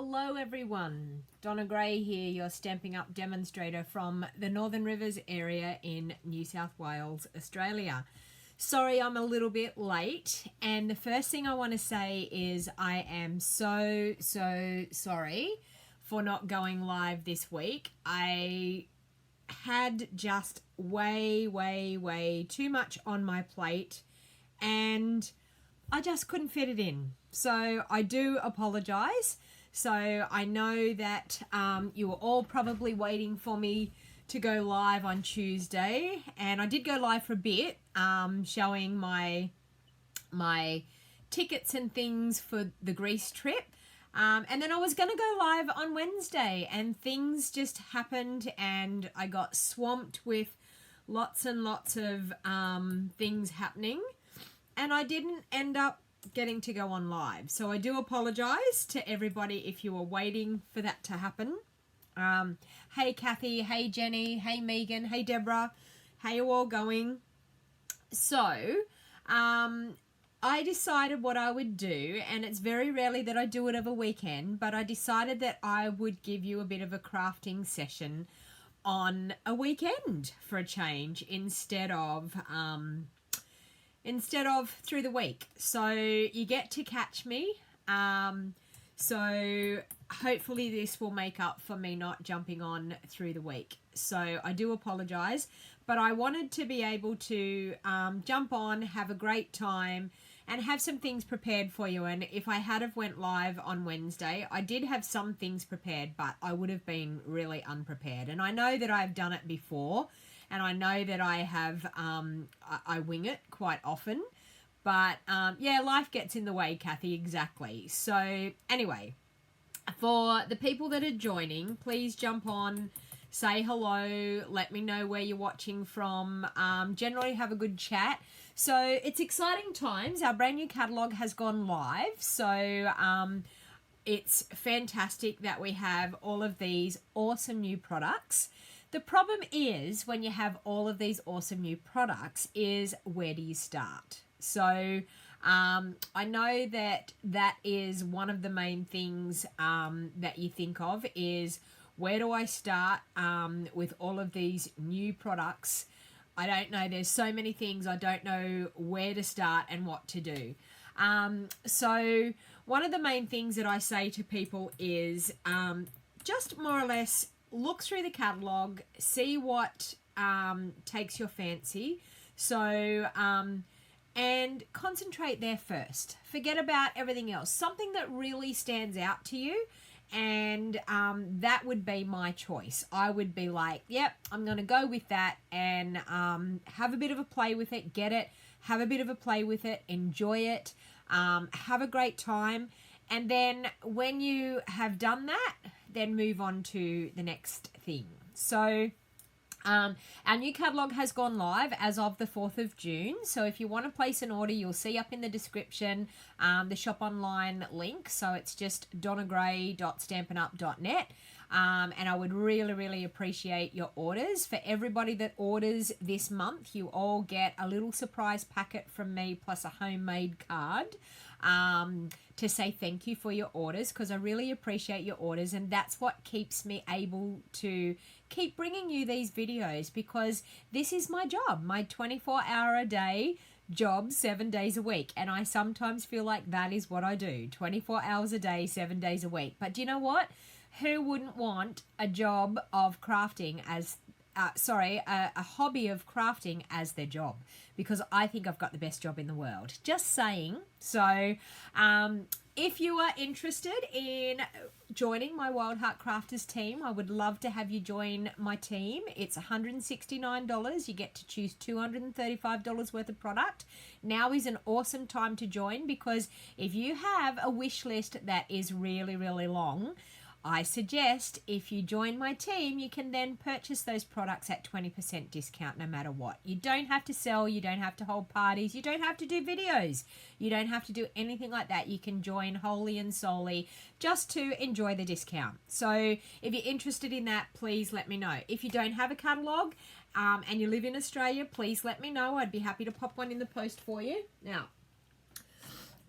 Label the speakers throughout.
Speaker 1: Hello everyone, Donna Gray here, your Stamping Up demonstrator from the Northern Rivers area in New South Wales, Australia. Sorry I'm a little bit late, and the first thing I want to say is I am so sorry for not going live this week. I had just way too much on my plate and I just couldn't fit it in. So I do apologize. So I know that you were all probably waiting for me to go live on Tuesday, and I did go live for a bit, showing my tickets and things for the Greece trip. And then I was going to go live on Wednesday, and things just happened and I got swamped with lots and lots of things happening, and I didn't end up getting to go on live. So I do apologize to everybody if you were waiting for that to happen. Hey Kathy, hey Jenny, hey Megan, hey Deborah, how you all going? So I decided what I would do, and it's very rarely that I do it over a weekend, but I decided that I would give you a bit of a crafting session on a weekend for a change instead of through the week. So you get to catch me. So hopefully this will make up for me not jumping on through the week. So I do apologize, but I wanted to be able to jump on, have a great time, and have some things prepared for you. And if I had have went live on Wednesday, I did have some things prepared, but I would have been really unprepared. And I know that I've done it before, and I know that I have, I wing it quite often. But yeah, life gets in the way, Kathy, exactly. So anyway, for the people that are joining, please jump on, say hello, let me know where you're watching from, generally have a good chat. So it's exciting times. Our brand new catalogue has gone live. So it's fantastic that we have all of these awesome new products. The problem is when you have all of these awesome new products is, where do you start? So I know that that is one of the main things that you think of is, where do I start with all of these new products? I don't know. There's so many things. I don't know where to start and what to do. So one of the main things that I say to people is just more or less look through the catalogue, see what takes your fancy. So and concentrate there first. Forget about everything else. Something that really stands out to you, and that would be my choice. I would be like, yep, I'm going to go with that, and have a bit of a play with it, get it, have a bit of a play with it, enjoy it, have a great time. And then when you have done that, then move on to the next thing. So our new catalogue has gone live as of the 4th of June. So if you want to place an order, you'll see up in the description the shop online link. So it's just donnagray.stampinup.net. And I would really appreciate your orders. For everybody that orders this month, you all get a little surprise packet from me plus a homemade card to say thank you for your orders, because I really appreciate your orders, and that's what keeps me able to keep bringing you these videos, because this is my job, my 24-hour-a-day job, 7 days a week, and I sometimes feel like that is what I do, 24 hours a day, 7 days a week. But do you know what? Who wouldn't want a job of crafting as a hobby of crafting as their job? Because I think I've got the best job in the world. Just saying. So if you are interested in joining my Wild Heart Crafters team, I would love to have you join my team. It's $169. You get to choose $235 worth of product. Now is an awesome time to join, because if you have a wish list that is really long, I suggest if you join my team, you can then purchase those products at 20% discount no matter what. You don't have to sell, you don't have to hold parties, you don't have to do videos, you don't have to do anything like that. You can join wholly and solely just to enjoy the discount. So if you're interested in that, please let me know. If you don't have a catalogue and you live in Australia, please let me know. I'd be happy to pop one in the post for you. Now,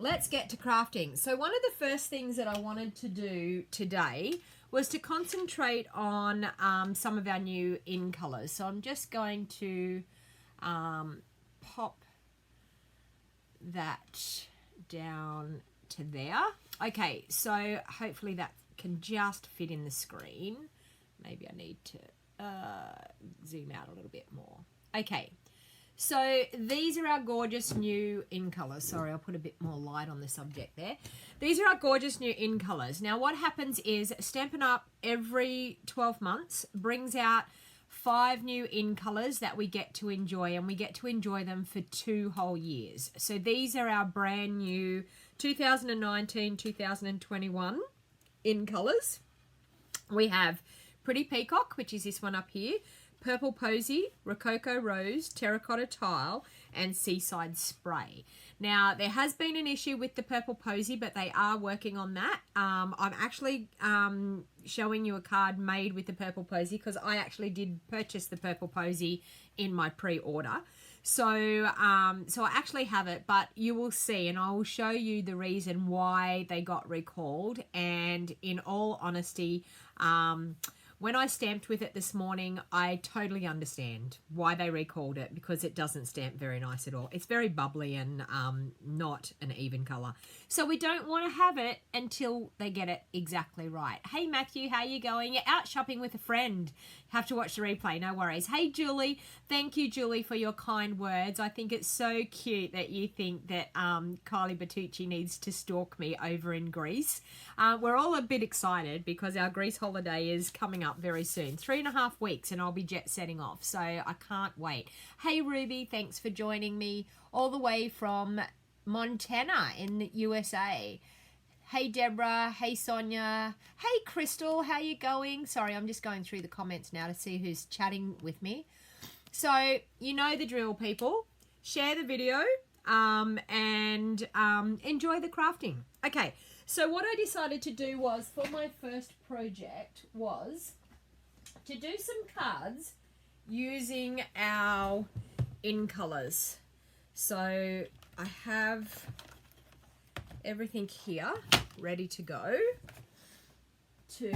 Speaker 1: let's get to crafting. So one of the first things that I wanted to do today was to concentrate on some of our new in colors. So I'm just going to pop that down to there. Okay, so hopefully that can just fit in the screen. Maybe I need to zoom out a little bit more. Okay, so these are our gorgeous new in colors. Sorry, I'll put a bit more light on the subject there. These are our gorgeous new in colors. Now what happens is Stampin' Up! Every 12 months brings out 5 new in colors that we get to enjoy, and we get to enjoy them for 2 whole years. So these are our brand new 2019-2021 in colors. We have Pretty Peacock, which is this one up here, Purple Posy, Rococo Rose, Terracotta Tile, and Seaside Spray. Now, there has been an issue with the Purple Posy, but they are working on that. I'm actually showing you a card made with the Purple Posy because I actually did purchase the Purple Posy in my pre-order. So I actually have it, but you will see, and I will show you the reason why they got recalled. And in all honesty, when I stamped with it this morning, I totally understand why they recalled it, because it doesn't stamp very nice at all. It's very bubbly and not an even colour. So we don't want to have it until they get it exactly right. Hey Matthew, how you going? You're out shopping with a friend. Have to watch the replay, no worries. Hey Julie, thank you Julie for your kind words. I think it's so cute that you think that Kylie Bertucci needs to stalk me over in Greece. We're all a bit excited because our Greece holiday is coming up very soon. 3.5 weeks and I'll be jet setting off, so I can't wait. Hey Ruby, thanks for joining me all the way from Montana in the USA. Hey Deborah, hey Sonia, hey Crystal, how you going? Sorry, I'm just going through the comments now to see who's chatting with me. So you know the drill, people. Share the video and enjoy the crafting. Okay, so what I decided to do was, for my first project, was to do some cards using our in colors. So I have everything here ready to go to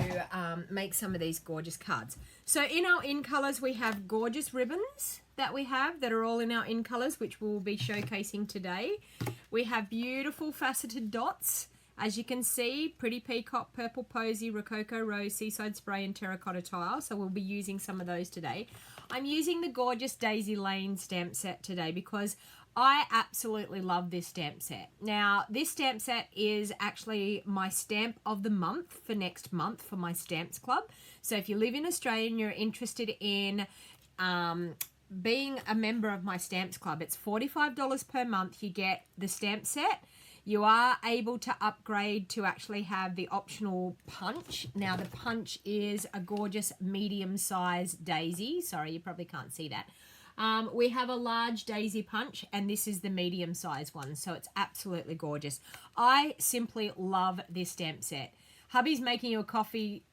Speaker 1: make some of these gorgeous cards. So in our in colors, we have gorgeous ribbons that we have that are all in our in colors, which we'll be showcasing today. We have beautiful faceted dots. As you can see, Pretty Peacock, Purple Posy, Rococo Rose, Seaside Spray, and Terracotta Tile. So we'll be using some of those today. I'm using the gorgeous Daisy Lane stamp set today because I absolutely love this stamp set. Now, this stamp set is actually my stamp of the month for next month for my Stamps Club. So if you live in Australia and you're interested in being a member of my Stamps Club, it's $45 per month. You get the stamp set. You are able to upgrade to actually have the optional punch. Now, the punch is a gorgeous medium-sized daisy. Sorry, you probably can't see that. We have a large daisy punch, and this is the medium-sized one, so it's absolutely gorgeous. I simply love this stamp set. Hubby's making you a coffee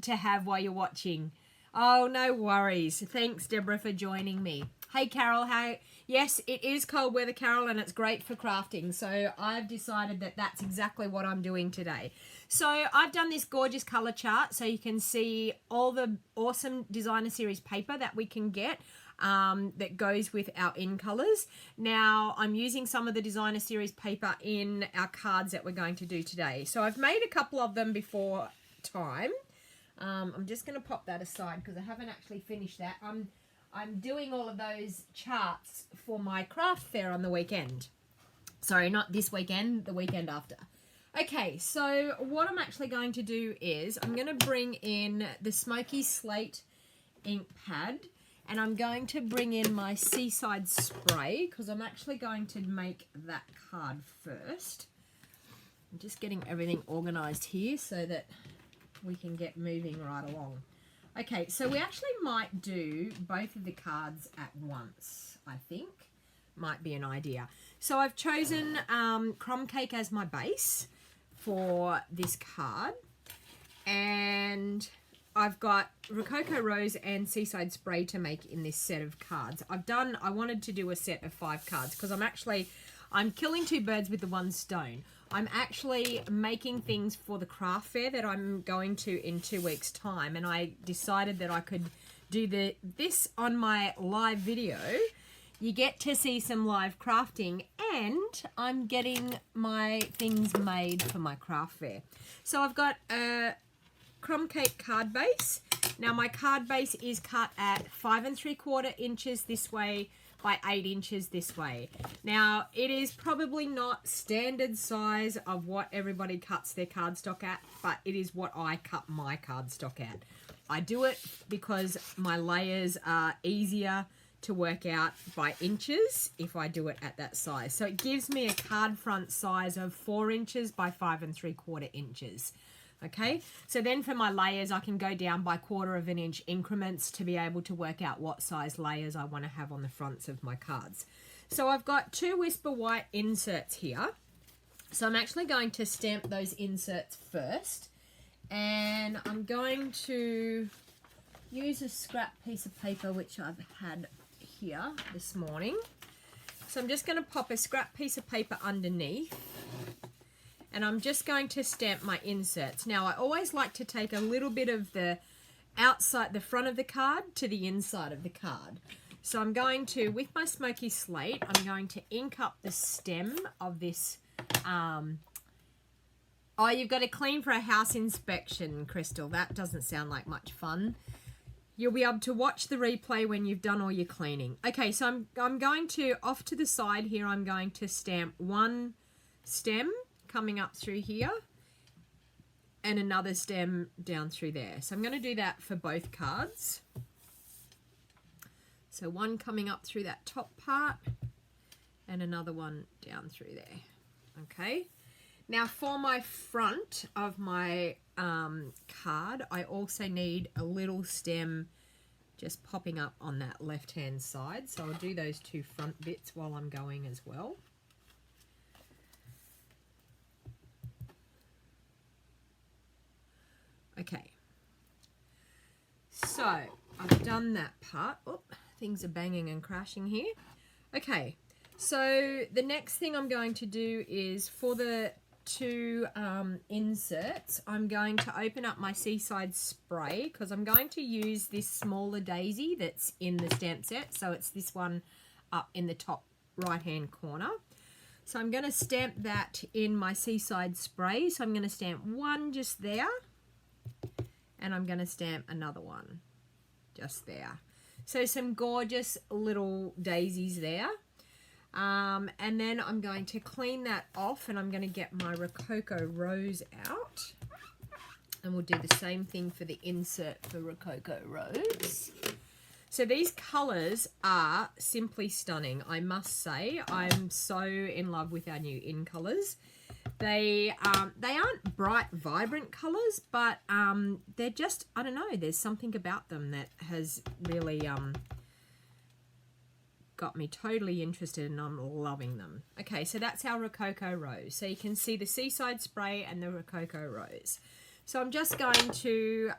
Speaker 1: to have while you're watching. Oh, no worries. Thanks, Deborah, for joining me. Hey, Carol, how... Yes, it is cold weather, Carol, and it's great for crafting. So I've decided that that's exactly what I'm doing today. So I've done this gorgeous color chart so you can see all the awesome designer series paper that we can get that goes with our in colors. Now I'm using some of the designer series paper in our cards that we're going to do today. So I've made a couple of them before time. I'm just going to pop that aside because I haven't actually finished that. I'm doing all of those charts for my craft fair on the weekend. Sorry, not this weekend, the weekend after. Okay, so what I'm actually going to do is I'm going to bring in the Smoky Slate ink pad, and I'm going to bring in my Seaside Spray because I'm actually going to make that card first. I'm just getting everything organized here so that we can get moving right along. Okay, so we actually might do both of the cards at once, I think. Might be an idea. So I've chosen Crumb Cake as my base for this card. And I've got Rococo Rose and Seaside Spray to make in this set of cards. I wanted to do a set of 5 cards because I'm killing two birds with the one stone. I'm actually making things for the craft fair that I'm going to in 2 weeks' time, and I decided that I could do this on my live video. You get to see some live crafting, and I'm getting my things made for my craft fair. So I've got a crumb cake card base. Now my card base is cut at 5 3/4 inches this way by 8 inches this way. Now it is probably not standard size of what everybody cuts their cardstock at, but it is what I cut my cardstock at. I do it because my layers are easier to work out by inches if I do it at that size. So it gives me a card front size of 4 inches by 5 3/4 inches. Okay, so then for my layers, I can go down by 1/4 inch increments to be able to work out what size layers I want to have on the fronts of my cards. So I've got 2 Whisper White inserts here. So I'm actually going to stamp those inserts first. And I'm going to use a scrap piece of paper, which I've had here this morning. So I'm just going to pop a scrap piece of paper underneath. And I'm just going to stamp my inserts. Now, I always like to take a little bit of the outside, the front of the card to the inside of the card. So I'm going to, with my smoky slate, I'm going to ink up the stem of this. Oh, you've got to clean for a house inspection, Crystal. That doesn't sound like much fun. You'll be able to watch the replay when you've done all your cleaning. Okay, so I'm going to, off to the side here, I'm going to stamp one stem coming up through here and another stem down through there. So I'm going to do that for both cards. So one coming up through that top part and another one down through there. Okay. Now for my front of my card, I also need a little stem just popping up on that left-hand side. So I'll do those 2 front bits while I'm going as well. Okay, so I've done that part. Oh, things are banging and crashing here. Okay, so the next thing I'm going to do is for the 2 inserts, I'm going to open up my Seaside Spray because I'm going to use this smaller daisy that's in the stamp set. So it's this one up in the top right-hand corner. So I'm going to stamp that in my Seaside Spray. So I'm going to stamp one just there. And I'm going to stamp another one just there. So some gorgeous little daisies there. And then I'm going to clean that off and I'm going to get my Rococo Rose out. And we'll do the same thing for the insert for Rococo Rose. So these colours are simply stunning, I must say. I'm so in love with our new in colours. They aren't bright, vibrant colours, but they're just, I don't know, there's something about them that has really got me totally interested and I'm loving them. Okay, so that's our Rococo Rose. So you can see the Seaside Spray and the Rococo Rose. So I'm just going to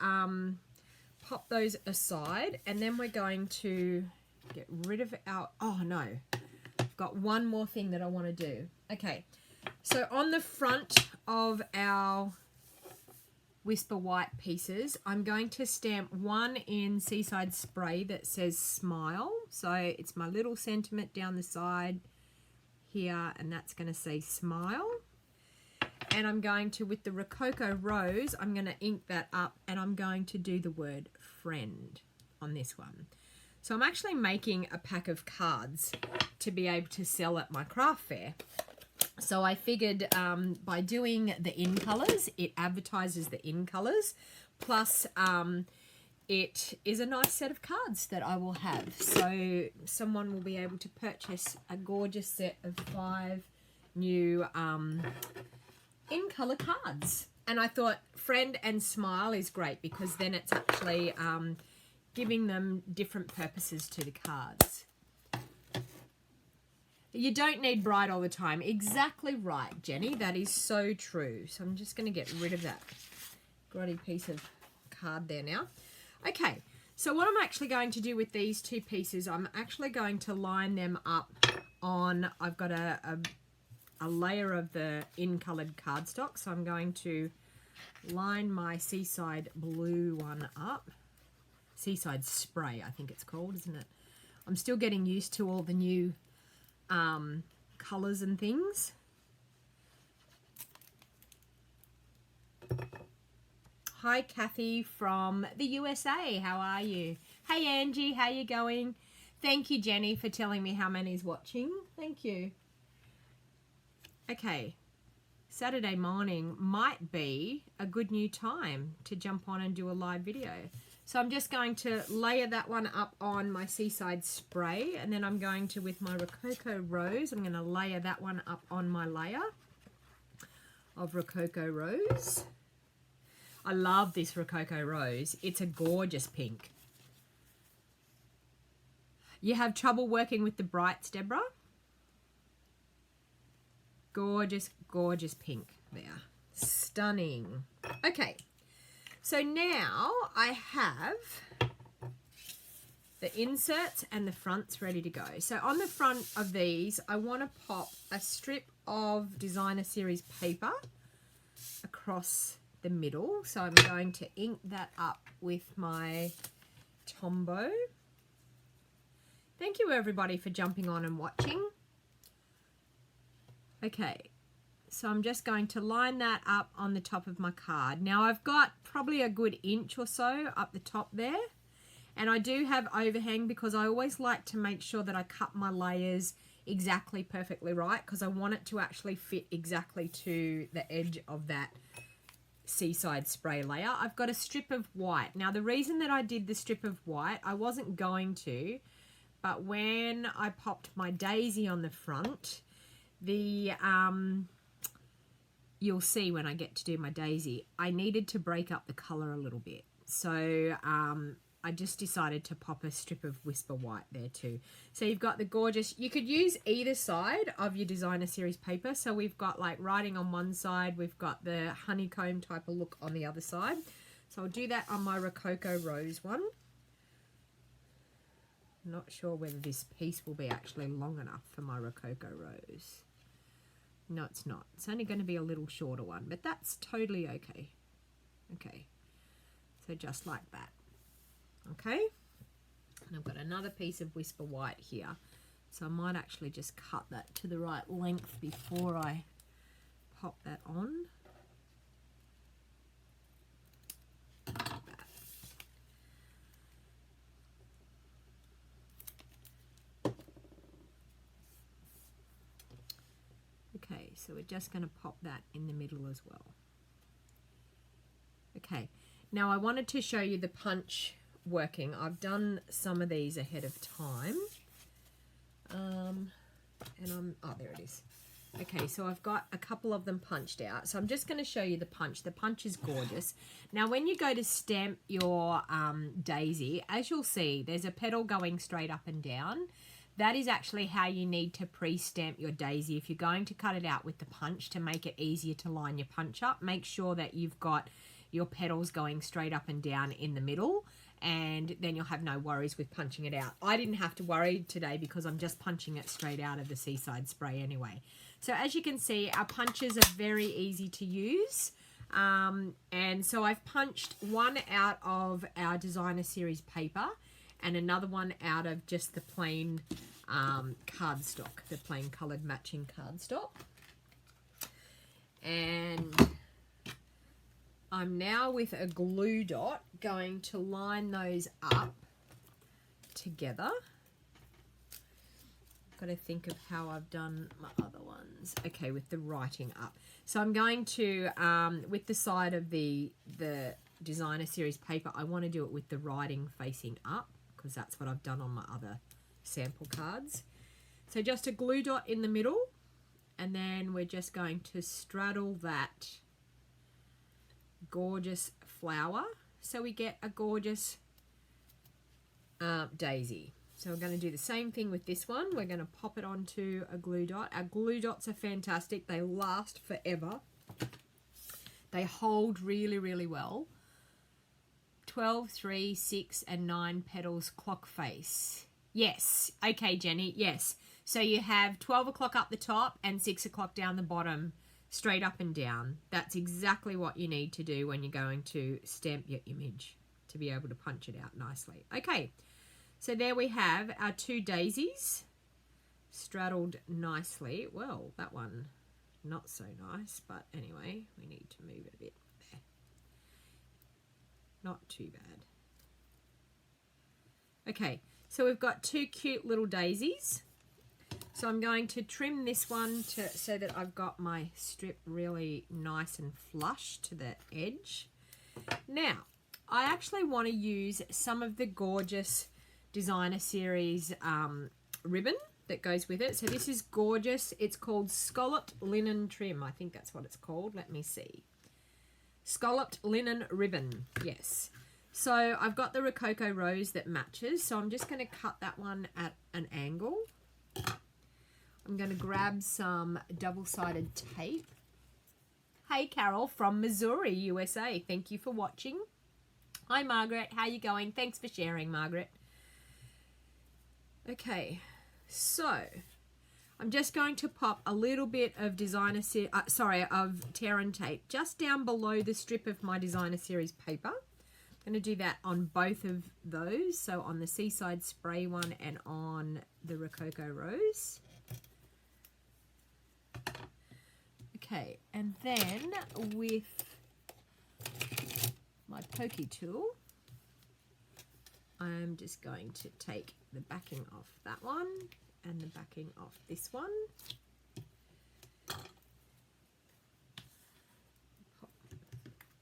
Speaker 1: pop those aside and then we're going to get rid of our, oh no, I've got one more thing that I want to do. Okay. So on the front of our Whisper White pieces, I'm going to stamp one in Seaside Spray that says Smile. So it's my little sentiment down the side here, and that's going to say Smile. And I'm going to, with the Rococo Rose, I'm going to ink that up and I'm going to do the word Friend on this one. So I'm actually making a pack of cards to be able to sell at my craft fair. So I figured by doing the in colours, it advertises the in colours, plus it is a nice set of cards that I will have. So someone will be able to purchase a gorgeous set of 5 new in colour cards. And I thought Friend and Smile is great because then it's actually giving them different purposes to the cards. You don't need bright all the time. Exactly right, Jenny. That is so true. So I'm just going to get rid of that grotty piece of card there now. Okay, so what I'm actually going to do with these 2 pieces, I'm actually going to line them up on, I've got a layer of the in-coloured cardstock, so I'm going to line my Seaside blue one up. Seaside Spray, I think it's called, isn't it? I'm still getting used to all the new colours and things. Hi, Kathy from the USA. How are you? Hey, Angie. How you going? Thank you, Jenny, for telling me how many's watching. Thank you. Okay. Saturday morning might be a good new time to jump on and do a live video. So I'm just going to layer that one up on my Seaside Spray, and then I'm going to, with my Rococo Rose, I'm going to layer that one up on my layer of Rococo Rose. I love this Rococo Rose. It's a gorgeous pink. You have trouble working with the brights, Deborah? Gorgeous, gorgeous pink there. Stunning. Okay. So now I have the inserts and the fronts ready to go. So on the front of these, I want to pop a strip of Designer Series paper across the middle. So I'm going to ink that up with my Tombow. Thank you everybody for jumping on and watching. Okay. So I'm just going to line that up on the top of my card. Now I've got probably a good inch or so up the top there. And I do have overhang because I always like to make sure that I cut my layers exactly perfectly right, because I want it to actually fit exactly to the edge of that Seaside Spray layer. I've got a strip of white. Now the reason that I did the strip of white, I wasn't going to, but when I popped my daisy on the front, the you'll see when I get to do my daisy, I needed to break up the colour a little bit. So I just decided to pop a strip of Whisper White there too. So you've got the gorgeous, you could use either side of your Designer Series paper. So we've got like writing on one side, we've got the honeycomb type of look on the other side. So I'll do that on my Rococo Rose one. I'm not sure whether this piece will be actually long enough for my Rococo Rose. No, it's not. It's only going to be a little shorter one, but that's totally okay. Okay, so just like that. Okay, and I've got another piece of Whisper White here, so I might actually just cut that to the right length before I pop that on. Like that. Okay, so we're just going to pop that in the middle as well. Okay, now I wanted to show you the punch working. I've done some of these ahead of time. Oh, there it is. Okay, so I've got a couple of them punched out. So I'm just going to show you the punch. The punch is gorgeous. Now, when you go to stamp your daisy, as you'll see, there's a petal going straight up and down. That is actually how you need to pre-stamp your daisy. If you're going to cut it out with the punch to make it easier to line your punch up, make sure that you've got your petals going straight up and down in the middle, and then you'll have no worries with punching it out. I didn't have to worry today because I'm just punching it straight out of the Seaside Spray anyway. So as you can see, our punches are very easy to use. And so I've punched one out of our Designer Series paper and another one out of just the plain cardstock, the plain coloured matching cardstock. And I'm now with a glue dot going to line those up together. Got to think of how I've done my other ones. Okay, with the writing up. So I'm going to, with the side of the Designer Series paper, I want to do it with the writing facing up because that's what I've done on my other sample cards. So just a glue dot in the middle, and then we're just going to straddle that gorgeous flower so we get a gorgeous daisy. So we're going to do the same thing with this one. We're going to pop it onto a glue dot. Our glue dots are fantastic. They last forever. They hold really, really well. 12, 3, 6, and 9 petals clock face. Yes. Okay, Jenny. Yes. So you have 12 o'clock up the top and 6 o'clock down the bottom, straight up and down. That's exactly what you need to do when you're going to stamp your image to be able to punch it out nicely. Okay, so there we have our 2 daisies straddled nicely. Well, that one not so nice, but anyway, we need to move it a bit there. Not too bad. Okay, so we've got 2 cute little daisies. So I'm going to trim this one so that I've got my strip really nice and flush to the edge. Now, I actually want to use some of the gorgeous Designer Series ribbon that goes with it. So this is gorgeous. It's called Scalloped Linen Trim. I think that's what it's called. Let me see. Scalloped Linen Ribbon. Yes. So I've got the Rococo Rose that matches. So I'm just going to cut that one at an angle. I'm going to grab some double-sided tape. Hey, Carol from Missouri, USA. Thank you for watching. Hi, Margaret. How you going? Thanks for sharing, Margaret. Okay, so I'm just going to pop a little bit of of tear and tape just down below the strip of my Designer Series paper. I'm going to do that on both of those, so on the Seaside Spray one and on the Rococo Rose. Okay, and then with my pokey tool, I'm just going to take the backing off that one and the backing off this one. Pop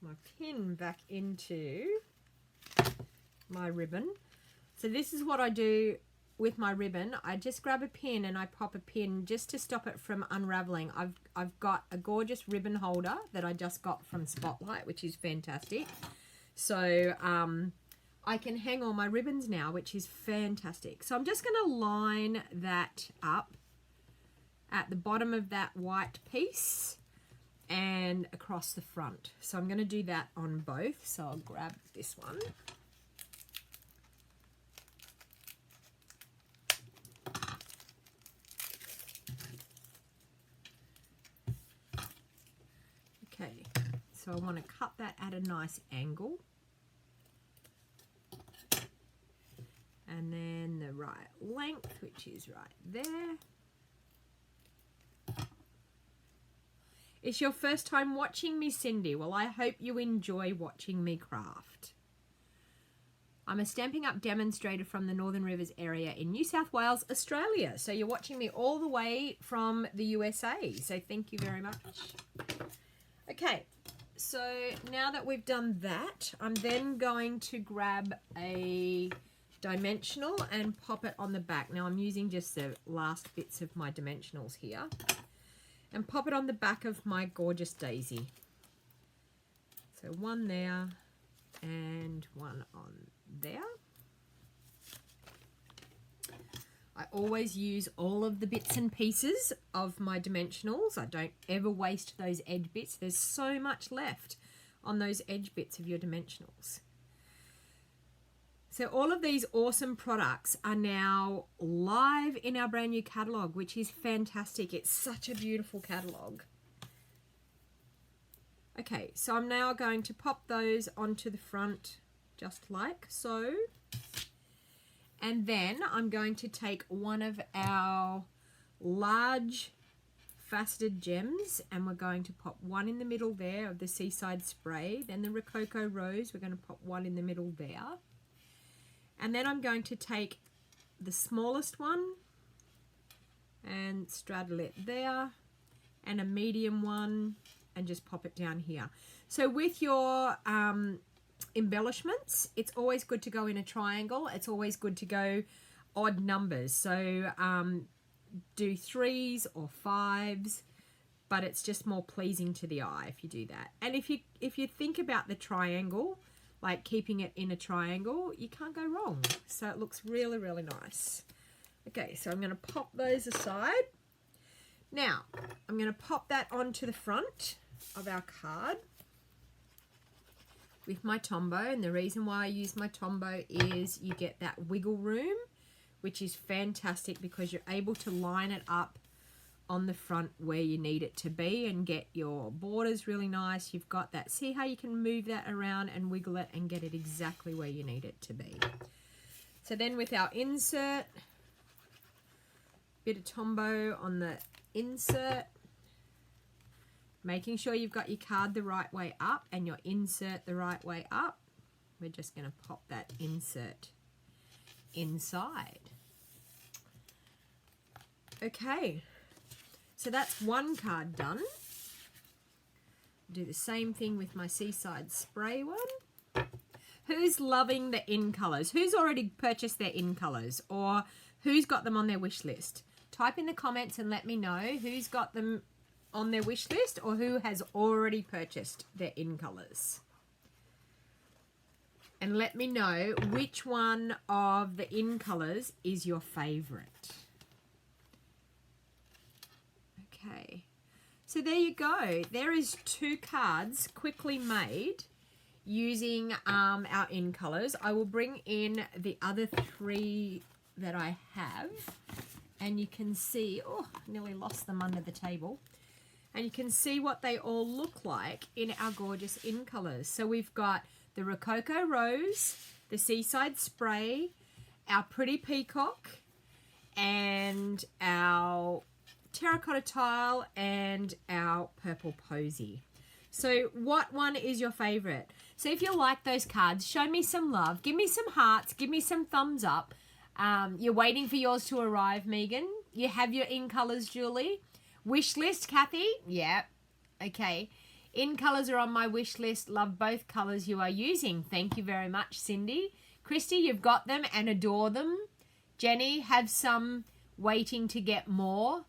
Speaker 1: my pin back into my ribbon. So this is what I do with my ribbon. I just grab a pin and I pop a pin just to stop it from unraveling. I've got a gorgeous ribbon holder that I just got from Spotlight, which is fantastic. So I can hang all my ribbons now, which is fantastic. So I'm just going to line that up at the bottom of that white piece and across the front. So I'm going to do that on both. So I'll grab this one. Okay, so I want to cut that at a nice angle. And then the right length, which is right there. It's your first time watching me, Cindy. Well, I hope you enjoy watching me craft. I'm a Stampin' Up! Demonstrator from the Northern Rivers area in New South Wales, Australia. So you're watching me all the way from the USA. So thank you very much. Okay, so now that we've done that, I'm then going to grab a dimensional and pop it on the back. Now I'm using just the last bits of my dimensionals here. And pop it on the back of my gorgeous daisy. So one there and one on there. I always use all of the bits and pieces of my dimensionals. I don't ever waste those edge bits. There's so much left on those edge bits of your dimensionals. So all of these awesome products are now live in our brand new catalog, which is fantastic. It's such a beautiful catalog. Okay, so I'm now going to pop those onto the front just like so. And then I'm going to take one of our large faceted gems and we're going to pop one in the middle there of the Seaside Spray. Then the Rococo Rose, we're going to pop one in the middle there. And then I'm going to take the smallest one and straddle it there, and a medium one and just pop it down here. So with your embellishments, it's always good to go in a triangle. It's always good to go odd numbers. So do 3s or 5s, but it's just more pleasing to the eye if you do that. And if you think about the triangle, like keeping it in a triangle, you can't go wrong. So it looks really, really nice. Okay, so I'm going to pop those aside. Now, I'm going to pop that onto the front of our card with my Tombow. And the reason why I use my Tombow is you get that wiggle room which is fantastic because you're able to line it up on the front where you need it to be and get your borders really nice. You've got that. See how you can move that around and wiggle it and get it exactly where you need it to be. So then with our insert, bit of Tombow on the insert, making sure you've got your card the right way up and your insert the right way up. We're just going to pop that insert inside. Okay, so that's one card done. Do the same thing with my Seaside Spray one. Who's loving the in colours? Who's already purchased their in colours, or who's got them on their wish list? Type in the comments and let me know who's got them on their wish list or who has already purchased their in colours. And let me know which one of the in colours is your favourite. Okay, so there you go. There is 2 cards quickly made using our in colours. I will bring in the other 3 that I have, and you can see, oh, nearly lost them under the table. And you can see what they all look like in our gorgeous in colours. So we've got the Rococo Rose, the Seaside Spray, our Pretty Peacock, and our Terracotta Tile, and our Purple Posy. So what one is your favourite? So if you like those cards, show me some love. Give me some hearts. Give me some thumbs up. You're waiting for yours to arrive, Megan. You have your in colours, Julie. Wish list, Kathy? Yeah. Okay. In colours are on my wish list. Love both colours you are using. Thank you very much, Cindy. Christy, you've got them and adore them. Jenny, have some waiting to get more.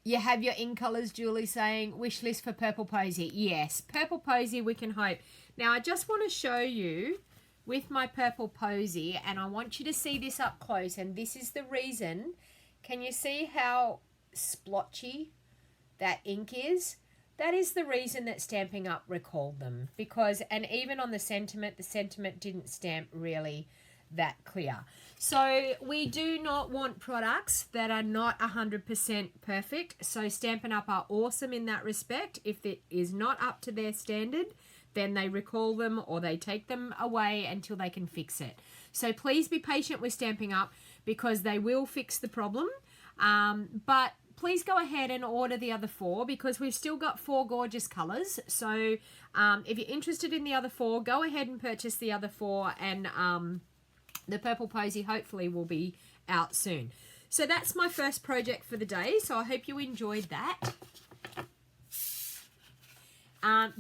Speaker 1: You have your in colours, Julie saying, wish list for Purple Posy. Yes, Purple Posy, we can hope. Now, I just want to show you with my Purple Posy, and I want you to see this up close, and this is the reason. Can you see how splotchy that ink is? That is the reason that Stampin' Up recalled them, because, and even on the sentiment didn't stamp really that clear. So we do not want products that are not 100% perfect. So Stampin' Up are awesome in that respect. If it is not up to their standard, then they recall them or they take them away until they can fix it. So please be patient with Stampin' Up because they will fix the problem. But please go ahead and order the other 4 because we've still got 4 gorgeous colours. So if you're interested in the other 4, go ahead and purchase the other 4, and the Purple Posy hopefully will be out soon. So that's my first project for the day. So I hope you enjoyed that.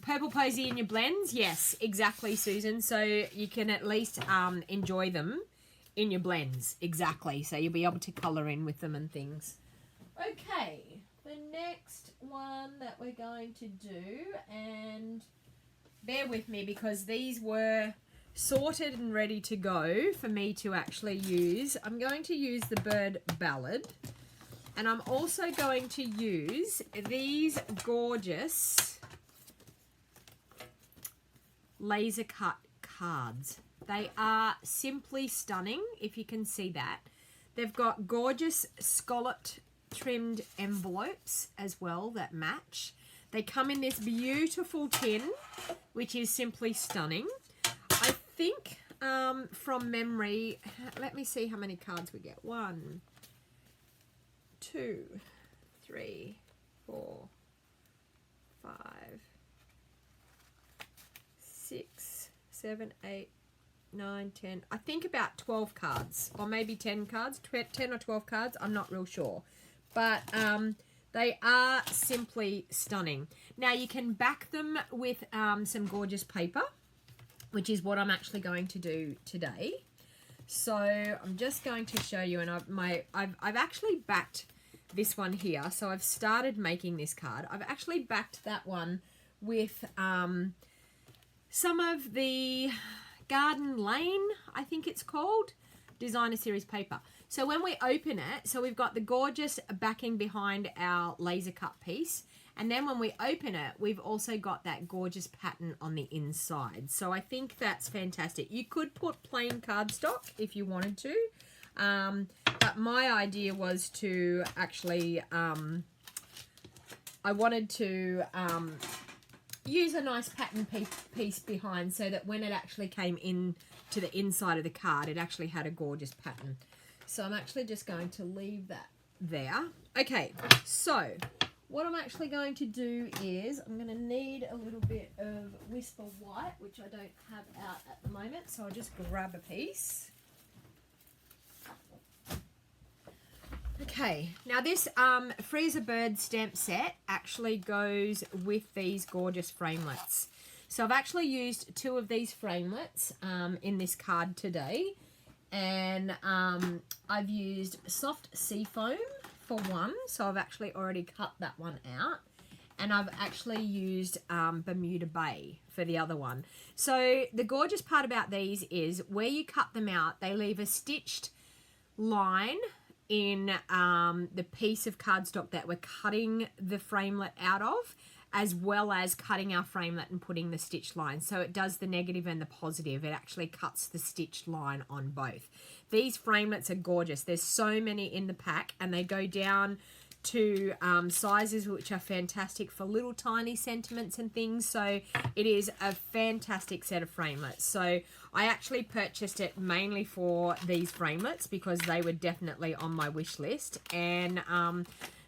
Speaker 1: Purple Posy in your blends? Yes, exactly, Susan. So you can at least enjoy them in your blends. Exactly. So you'll be able to colour in with them and things. Okay, the next one that we're going to do, and bear with me because these were sorted and ready to go for me to actually use. I'm going to use the Bird Ballad, and I'm also going to use these gorgeous laser cut cards. They are simply stunning, if you can see that. They've got gorgeous scalloped trimmed envelopes as well that match. They come in this beautiful tin, which is simply stunning. I think from memory, let me see how many cards we get. 1, 2, 3, 4, 5, 6, 7, 8, 9, 10. I think about 12 cards, or maybe 10 cards, 10 or 12 cards. I'm not real sure. But they are simply stunning. Now you can back them with some gorgeous paper, which is what I'm actually going to do today. So I'm just going to show you, and I've actually backed this one here. So I've started making this card. I've actually backed that one with some of the Garden Lane, I think it's called, Designer Series paper. So when we open it, so we've got the gorgeous backing behind our laser cut piece, And then when we open it, we've also got that gorgeous pattern on the inside. So I think that's fantastic. You could put plain cardstock if you wanted to. But my idea was to actually, I wanted to use a nice pattern piece behind so that when it actually came in to the inside of the card, it actually had a gorgeous pattern. So I'm actually just going to leave that there. Okay, so what I'm actually going to do is I'm going to need a little bit of Whisper White, which I don't have out at the moment. So I'll just grab a piece. Okay, now this Free as a Bird stamp set actually goes with these gorgeous framelits. So I've actually used 2 of these framelits in this card today. And I've used soft seafoam for one. So I've actually already cut that one out. And I've actually used Bermuda Bay for the other one. So the gorgeous part about these is where you cut them out, they leave a stitched line in the piece of cardstock that we're cutting the framelit out of, as well as cutting our framelit and putting the stitch line. So it does the negative and the positive. It actually cuts the stitched line on both. These framelits are gorgeous. There's so many in the pack, and they go down to sizes which are fantastic for little tiny sentiments and things. So it is a fantastic set of framelits. So I actually purchased it mainly for these framelits because they were definitely on my wish list. And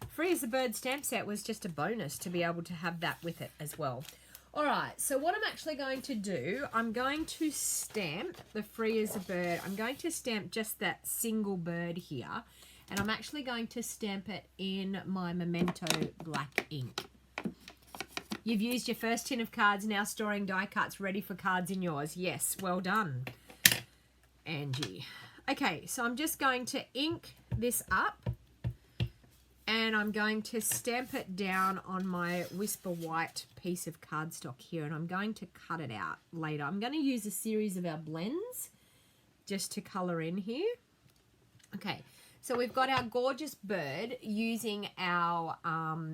Speaker 1: Free as a Bird stamp set was just a bonus to be able to have that with it as well. All right, so what I'm actually going to do, I'm going to stamp the Free as a Bird. I'm going to stamp just that single bird here. And I'm actually going to stamp it in my Memento black ink. You've used your first tin of cards, now storing die cuts ready for cards in yours. Yes, well done, Angie. Okay, so I'm just going to ink this up. And I'm going to stamp it down on my Whisper White piece of cardstock here. And I'm going to cut it out later. I'm going to use a series of our blends just to colour in here. Okay. So we've got our gorgeous bird using our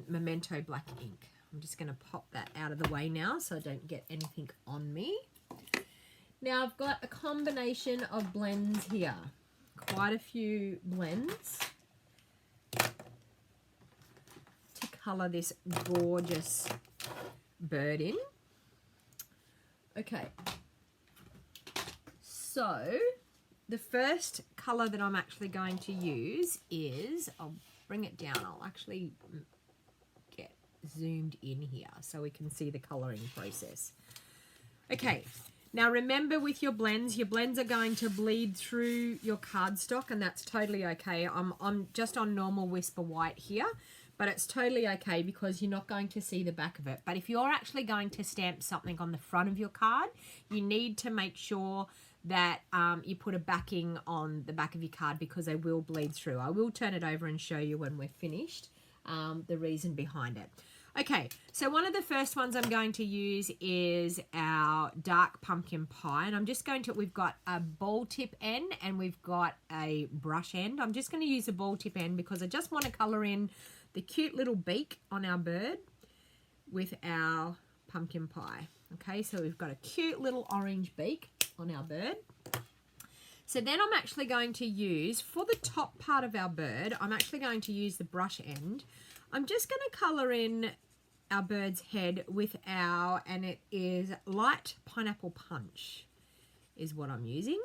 Speaker 1: Memento black ink. I'm just going to pop that out of the way now so I don't get anything on me. Now I've got a combination of blends here. Quite a few blends to colour this gorgeous bird in. Okay. So the first colour that I'm actually going to use is, I'll bring it down, I'll actually get zoomed in here so we can see the colouring process. Okay, now remember with your blends are going to bleed through your cardstock, and that's totally okay. I'm just on normal Whisper White here, but it's totally okay because you're not going to see the back of it. But if you're actually going to stamp something on the front of your card, you need to make sure that you put a backing on the back of your card because they will bleed through. I will turn it over and show you when we're finished the reason behind it. Okay, so one of the first ones I'm going to use is our dark pumpkin pie, and I'm just going to, we've got a ball tip end and we've got a brush end. I'm just going to use a ball tip end because I just want to colour in the cute little beak on our bird with our pumpkin pie. Okay, so we've got a cute little orange beak on our bird. So then I'm actually going to use, for the top part of our bird, I'm actually going to use the brush end. I'm just going to colour in our bird's head with our, and it is Light Pineapple Punch is what I'm using.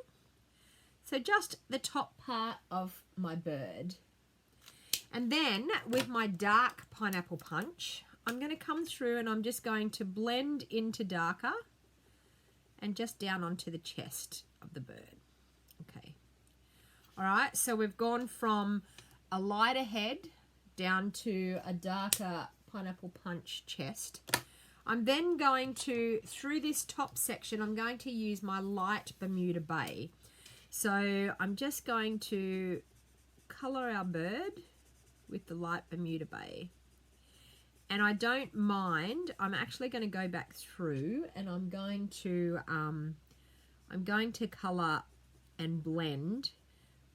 Speaker 1: So just the top part of my bird. And then with my dark Pineapple Punch, I'm going to come through and I'm just going to blend into darker and just down onto the chest of the bird. Okay. All right, so we've gone from a lighter head down to a darker Pineapple Punch chest. I'm then going to, through this top section, I'm going to use my light Bermuda Bay. So I'm just going to colour our bird with the light Bermuda Bay. And I don't mind, I'm actually going to go back through and I'm going to colour and blend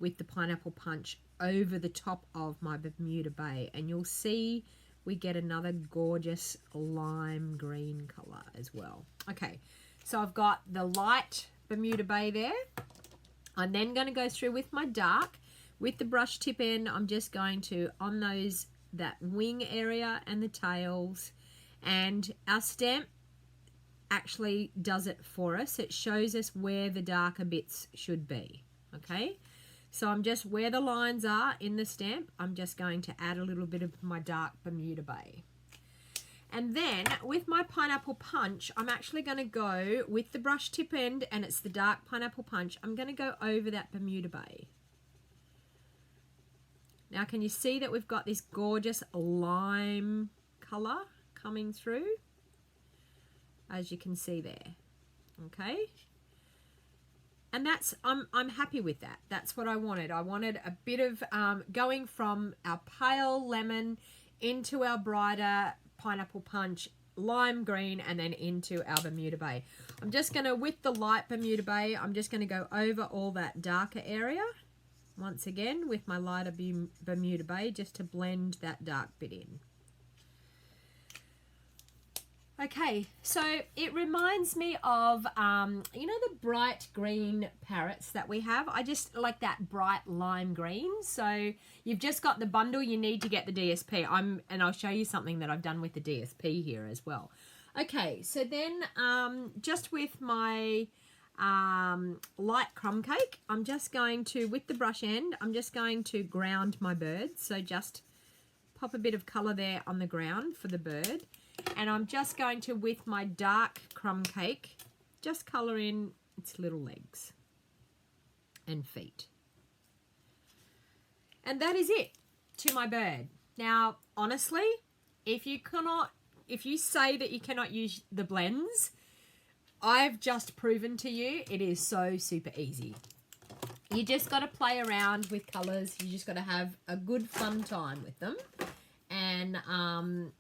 Speaker 1: with the Pineapple Punch over the top of my Bermuda Bay. And you'll see we get another gorgeous lime green color as well. Okay, so I've got the light Bermuda Bay there. I'm then going to go through with my dark. With the brush tip end, I'm just going to, on those, that wing area and the tails, and our stamp actually does it for us. It shows us where the darker bits should be, okay? So I'm just, where the lines are in the stamp, I'm just going to add a little bit of my dark Bermuda Bay. And then with my pineapple punch, I'm actually going to go with the brush tip end, and it's the dark pineapple punch. I'm going to go over that Bermuda Bay. Now, can you see that we've got this gorgeous lime color coming through? As you can see there, okay? And that's, I'm happy with that. That's what I wanted. I wanted a bit of going from our pale lemon into our brighter pineapple punch, lime green, and then into our Bermuda Bay. I'm just going to, with the light Bermuda Bay, I'm just going to go over all that darker area. Once again, with my lighter Bermuda Bay, just to blend that dark bit in. Okay, so it reminds me of, you know, the bright green parrots that we have. I just like that bright lime green. So you've just got the bundle. You need to get the DSP. And I'll show you something that I've done with the DSP here as well. Okay, so then just with my light crumb cake, I'm just going to, with the brush end, I'm just going to ground my bird. So just pop a bit of colour there on the ground for the bird. And I'm just going to, with my dark crumb cake, just colour in its little legs and feet. And that is it to my bird. Now, honestly, if you say that you cannot use the blends, I've just proven to you it is so super easy. You just got to play around with colours. You just got to have a good fun time with them. And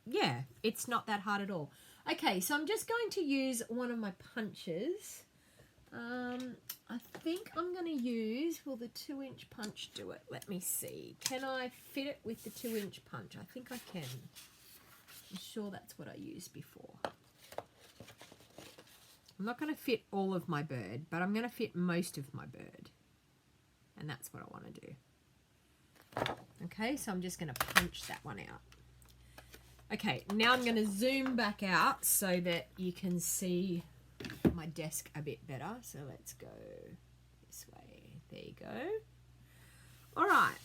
Speaker 1: yeah, it's not that hard at all. Okay, so I'm just going to use one of my punches. I think I'm going to use, will the 2-inch punch do it? Let me see. Can I fit it with the 2-inch punch? I think I can. I'm sure that's what I used before. I'm not going to fit all of my bird, but I'm going to fit most of my bird. And that's what I want to do. Okay, so I'm just going to punch that one out. Okay, now I'm going to zoom back out so that you can see my desk a bit better. So let's go this way. There you go. All right.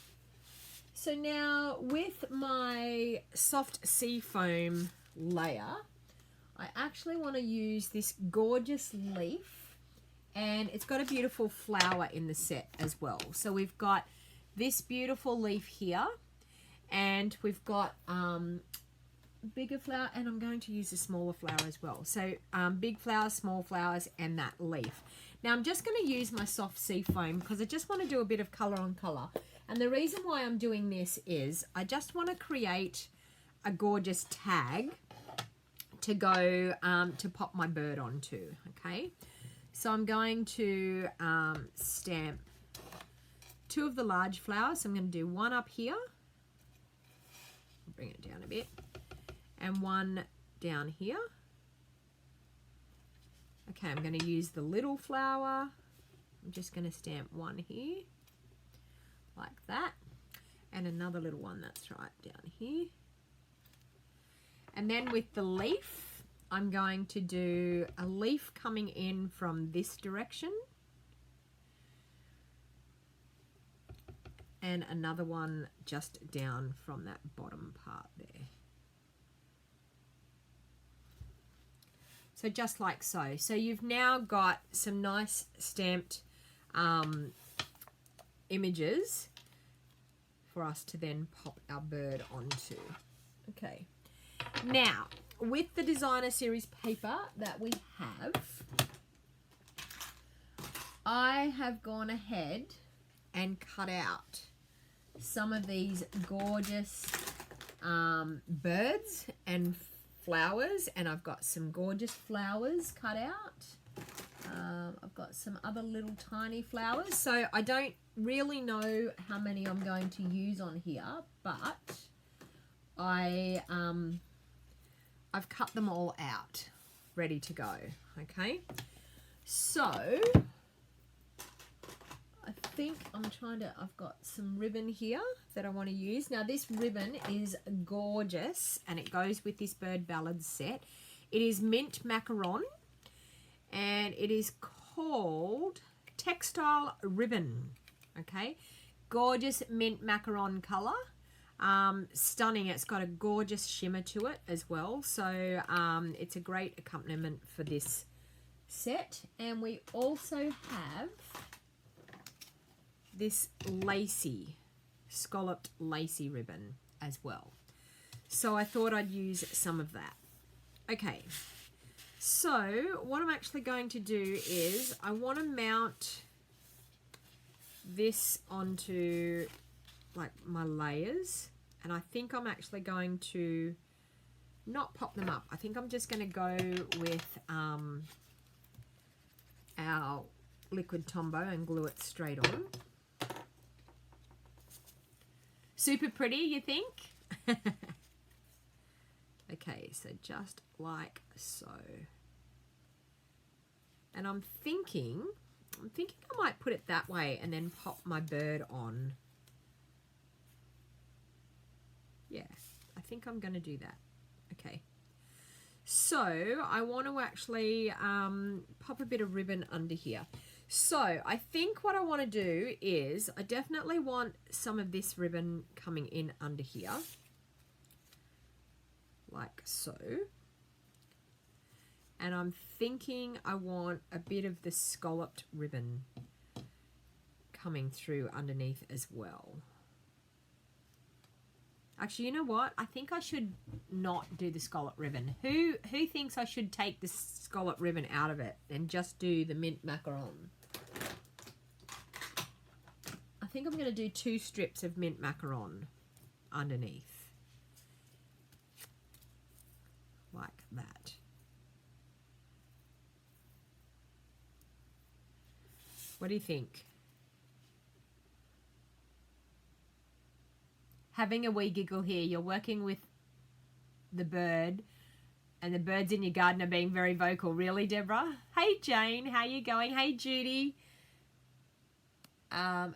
Speaker 1: So now with my soft sea foam layer, I actually want to use this gorgeous leaf, and it's got a beautiful flower in the set as well. So we've got this beautiful leaf here, and we've got bigger flower, and I'm going to use a smaller flower as well. So big flowers, small flowers, and that leaf. Now I'm just going to use my soft sea foam because I just want to do a bit of color on color. And the reason why I'm doing this is I just want to create a gorgeous tag to go to pop my bird onto. Okay, so I'm going to stamp 2 of the large flowers. So I'm going to do one up here, bring it down a bit, and one down here. Okay, I'm going to use the little flower. I'm just going to stamp one here, like that, and another little one, that's right, down here. And then with the leaf, I'm going to do a leaf coming in from this direction, and another one just down from that bottom part there. So just like so. So you've now got some nice stamped images for us to then pop our bird onto. Okay. Now, with the designer series paper that we have, I have gone ahead and cut out some of these gorgeous birds and flowers, and I've got some gorgeous flowers cut out. I've got some other little tiny flowers, so I don't really know how many I'm going to use on here, but I've cut them all out, ready to go. Okay, so I think I've got some ribbon here that I want to use. Now this ribbon is gorgeous and it goes with this Bird Ballads set. It is mint macaron and it is called Textile Ribbon. Okay, gorgeous mint macaron color. Stunning. It's got a gorgeous shimmer to it as well. So it's a great accompaniment for this set. And we also have this lacy, scalloped lacy ribbon as well. So I thought I'd use some of that. Okay, so what I'm actually going to do is I want to mount this onto like my layers, and I think I'm actually going to not pop them up. I think I'm just going to go with our liquid Tombow and glue it straight on. Super pretty, you think? Okay, so just like so. And I'm thinking I might put it that way and then pop my bird on. Yeah, I think I'm going to do that. Okay. So I want to actually pop a bit of ribbon under here. So I think what I want to do is I definitely want some of this ribbon coming in under here. Like so. And I'm thinking I want a bit of the scalloped ribbon coming through underneath as well. Actually, you know what? I think I should not do the scallop ribbon. Who thinks I should take the scallop ribbon out of it and just do the mint macaron? I think I'm going to do 2 strips of mint macaron underneath. Like that. What do you think? Having a wee giggle here. You're working with the bird and the birds in your garden are being very vocal. Really, Deborah? Hey, Jane. How you going? Hey, Judy.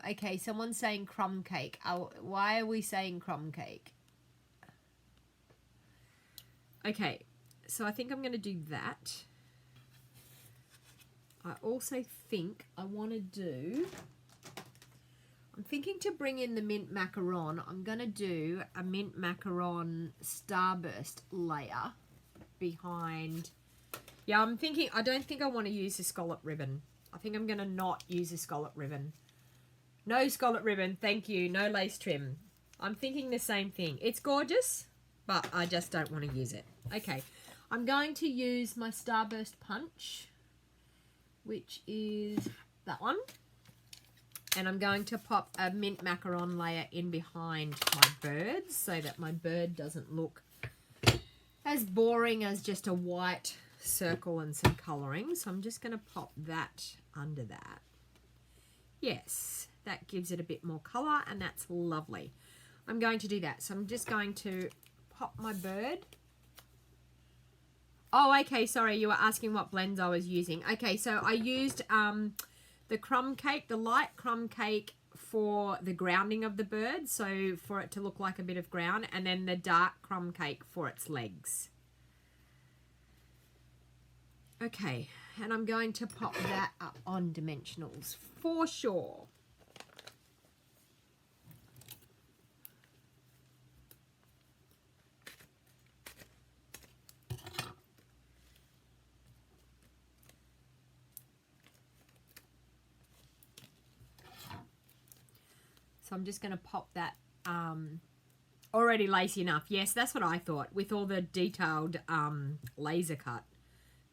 Speaker 1: Okay, someone's saying crumb cake. Why are we saying crumb cake? Okay, so I think I'm going to do that. I also think I want to do... I'm thinking to bring in the mint macaron. I'm going to do a mint macaron starburst layer behind. Yeah, I'm thinking, I don't think I want to use the scallop ribbon. I think I'm going to not use the scallop ribbon. No scallop ribbon, thank you. No lace trim. I'm thinking the same thing. It's gorgeous, but I just don't want to use it. Okay, I'm going to use my starburst punch, which is that one. And I'm going to pop a mint macaron layer in behind my birds so that my bird doesn't look as boring as just a white circle and some colouring. So I'm just going to pop that under that. Yes, that gives it a bit more colour and that's lovely. I'm going to do that. So I'm just going to pop my bird. Oh, okay, sorry, you were asking what blends I was using. Okay, so I used... the crumb cake, the light crumb cake for the grounding of the bird, so for it to look like a bit of ground, and then the dark crumb cake for its legs. Okay, and I'm going to pop that up on dimensionals for sure. So I'm just going to pop that, already lacy enough. Yes, that's what I thought. With all the detailed laser cut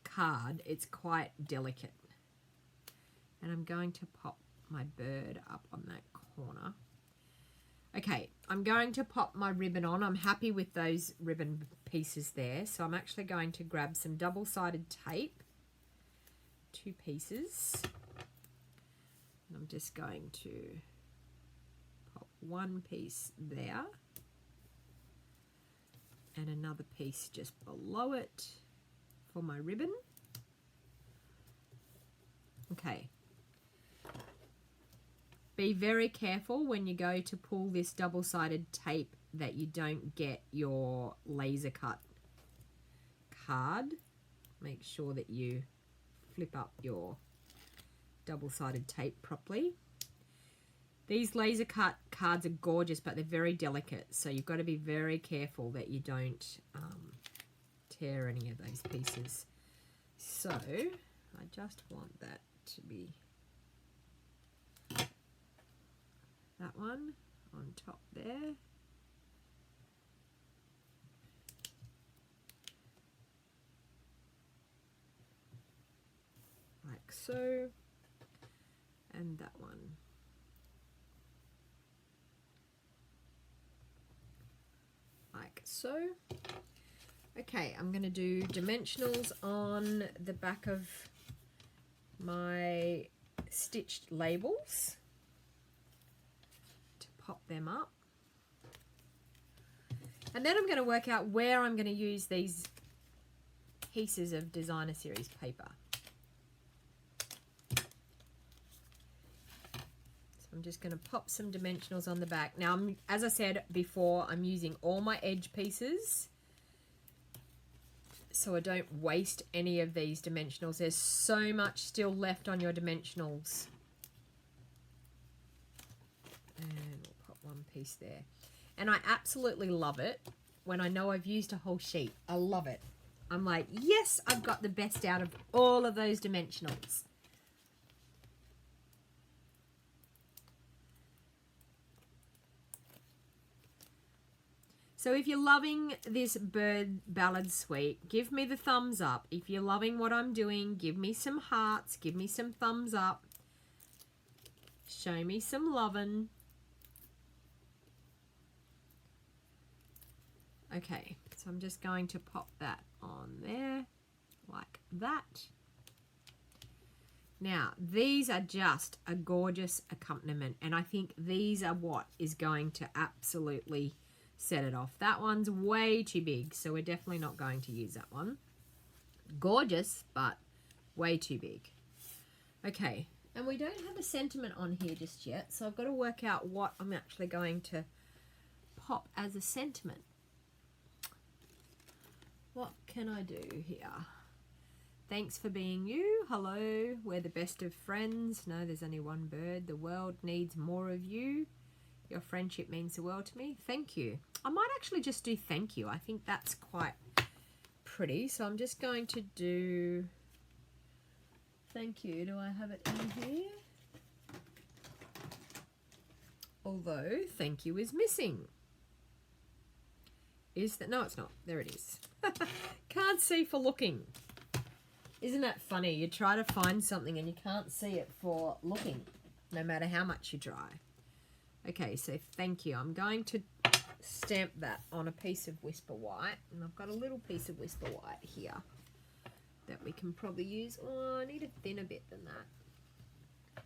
Speaker 1: card, it's quite delicate. And I'm going to pop my bird up on that corner. Okay, I'm going to pop my ribbon on. I'm happy with those ribbon pieces there. So I'm actually going to grab some double-sided tape, 2 pieces. And I'm just going to... one piece there and another piece just below it for my ribbon. Okay. Be very careful when you go to pull this double-sided tape that you don't get your laser cut card. Make sure that you flip up your double-sided tape properly. These laser cut cards are gorgeous, but they're very delicate, so you've got to be very careful that you don't tear any of those pieces. So I just want that to be that one on top there. Like so. And that one. Like so. Okay, I'm going to do dimensionals on the back of my stitched labels to pop them up. And then I'm going to work out where I'm going to use these pieces of designer series paper. I'm just going to pop some dimensionals on the back. Now, as I said before, I'm using all my edge pieces so I don't waste any of these dimensionals. There's so much still left on your dimensionals. And we'll pop one piece there. And I absolutely love it when I know I've used a whole sheet. I love it. I'm like, yes, I've got the best out of all of those dimensionals. So if you're loving this bird ballad suite, give me the thumbs up. If you're loving what I'm doing, give me some hearts, give me some thumbs up. Show me some lovin'. Okay, so I'm just going to pop that on there like that. Now, these are just a gorgeous accompaniment, and I think these are what is going to absolutely set it off. That one's way too big, so we're definitely not going to use that one. Gorgeous, but way too big. Okay, and we don't have a sentiment on here just yet, so I've got to work out what I'm actually going to pop as a sentiment. What can I do here? Thanks for being you. Hello, we're the best of friends. No, there's only one bird. The world needs more of you. Your friendship means the world to me. Thank you. I might actually just do thank you. I think that's quite pretty. So I'm just going to do thank you. Do I have it in here? Although thank you is missing. Is that? No, it's not. There it is. Can't see for looking. Isn't that funny? You try to find something and you can't see it for looking, no matter how much you try. Okay, so thank you. I'm going to stamp that on a piece of Whisper White, and I've got a little piece of Whisper White here that we can probably use. Oh, I need a thinner bit than that.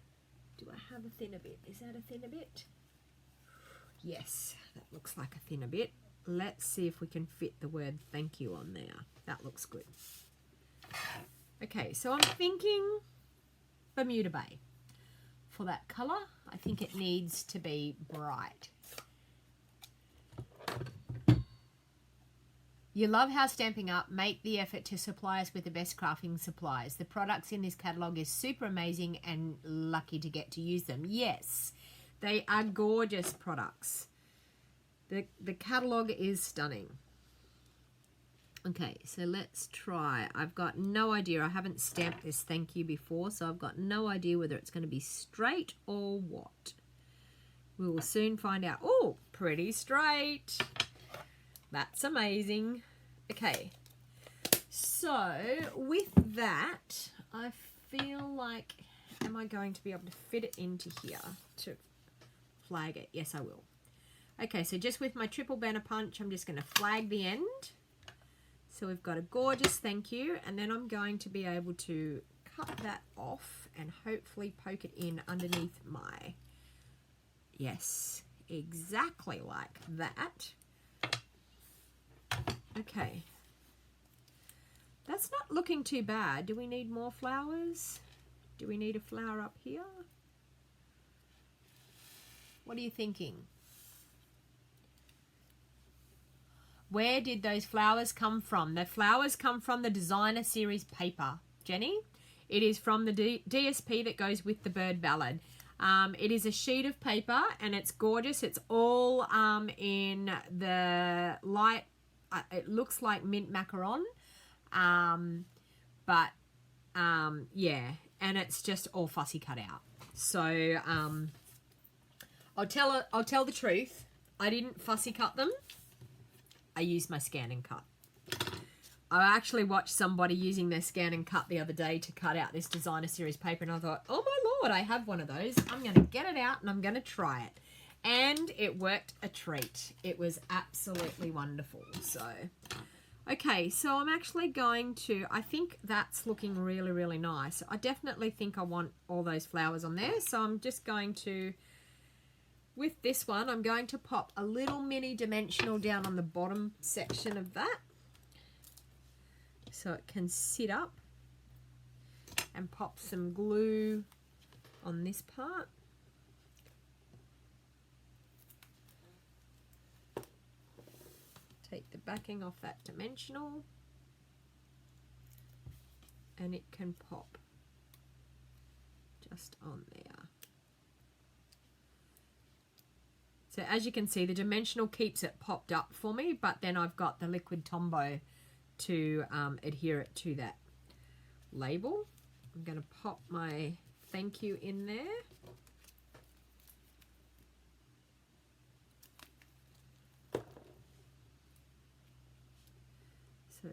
Speaker 1: Do I have a thinner bit? Is that a thinner bit? Yes, that looks like a thinner bit. Let's see if we can fit the word thank you on there. That looks good. Okay, so I'm thinking Bermuda Bay. For that colour, I think it needs to be bright. You love how Stamping Up make the effort to supply us with the best crafting supplies. The products in this catalogue is super amazing and lucky to get to use them. Yes, they are gorgeous products. The catalogue is stunning. Okay, so let's try. I've got no idea. I haven't stamped this thank you before, so I've got no idea whether it's going to be straight or what. We will soon find out. Oh, pretty straight. That's amazing. Okay, so with that, I feel like, am I going to be able to fit it into here to flag it? Yes, I will. Okay, so just with my triple banner punch, I'm just going to flag the end. So we've got a gorgeous thank you, and then I'm going to be able to cut that off and hopefully poke it in underneath my, yes, exactly like that. Okay. That's not looking too bad. Do we need more flowers? Do we need a flower up here? What are you thinking? Where did those flowers come from? The flowers come from the designer series paper, Jenny. It is from the DSP that goes with the bird ballad. It is a sheet of paper and it's gorgeous. It's all in the light, it looks like mint macaron. Yeah, and it's just all fussy cut out. So I'll tell the truth. I didn't fussy cut them. I used my scan and cut. I actually watched somebody using their scan and cut the other day to cut out this designer series paper, and I thought, oh my lord, I have one of those. I'm going to get it out and I'm going to try it. And it worked a treat. It was absolutely wonderful. So, okay, so I'm actually going to, I think that's looking really, really nice. I definitely think I want all those flowers on there. So I'm just going to, with this one, I'm going to pop a little mini dimensional down on the bottom section of that, so it can sit up, and pop some glue on this part. Take the backing off that dimensional and it can pop just on there. So as you can see, the dimensional keeps it popped up for me, but then I've got the liquid Tombow to adhere it to that label. I'm going to pop my thank you in there. So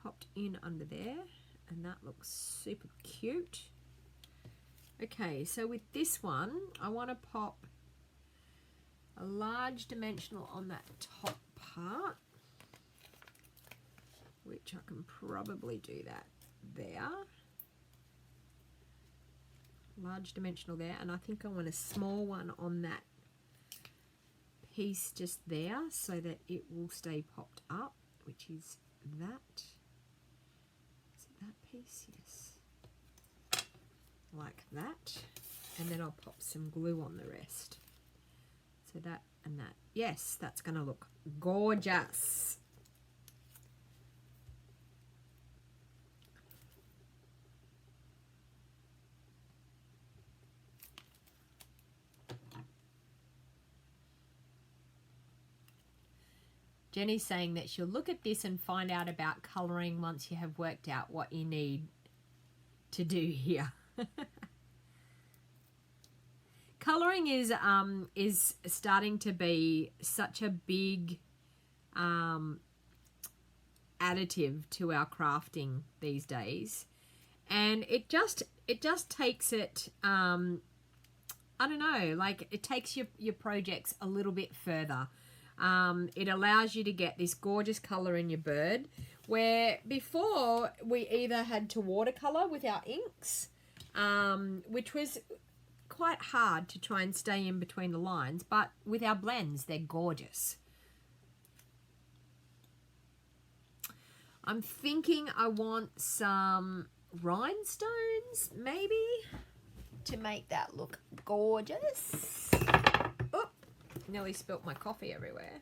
Speaker 1: popped in under there, and that looks super cute. Okay, so with this one, I want to pop a large dimensional on that top part, which I can probably do that there. Large dimensional there, and I think I want a small one on that piece just there so that it will stay popped up, which is that. Is it that piece? Yes. Like that. And then I'll pop some glue on the rest. So that and that. Yes, that's going to look gorgeous. Jenny's saying that she'll look at this and find out about colouring once you have worked out what you need to do here. Colouring is starting to be such a big additive to our crafting these days, and it just takes it I don't know, like it takes your projects a little bit further. It allows you to get this gorgeous colour in your bird, where before we either had to watercolour with our inks, which was quite hard to try and stay in between the lines, but with our blends, they're gorgeous. I'm thinking I want some rhinestones, maybe, to make that look gorgeous. Oh, nearly spilt my coffee everywhere.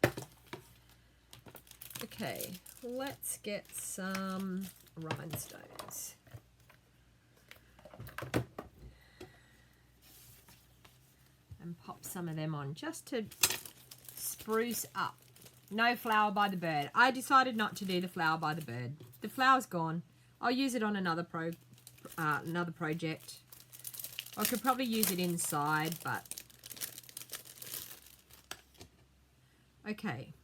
Speaker 1: Okay, let's get some rhinestones. And pop some of them on just to spruce up. No flower by the bird. I decided not to do the flower by the bird. The flower's gone. I'll use it on another project. I could probably use it inside, but okay.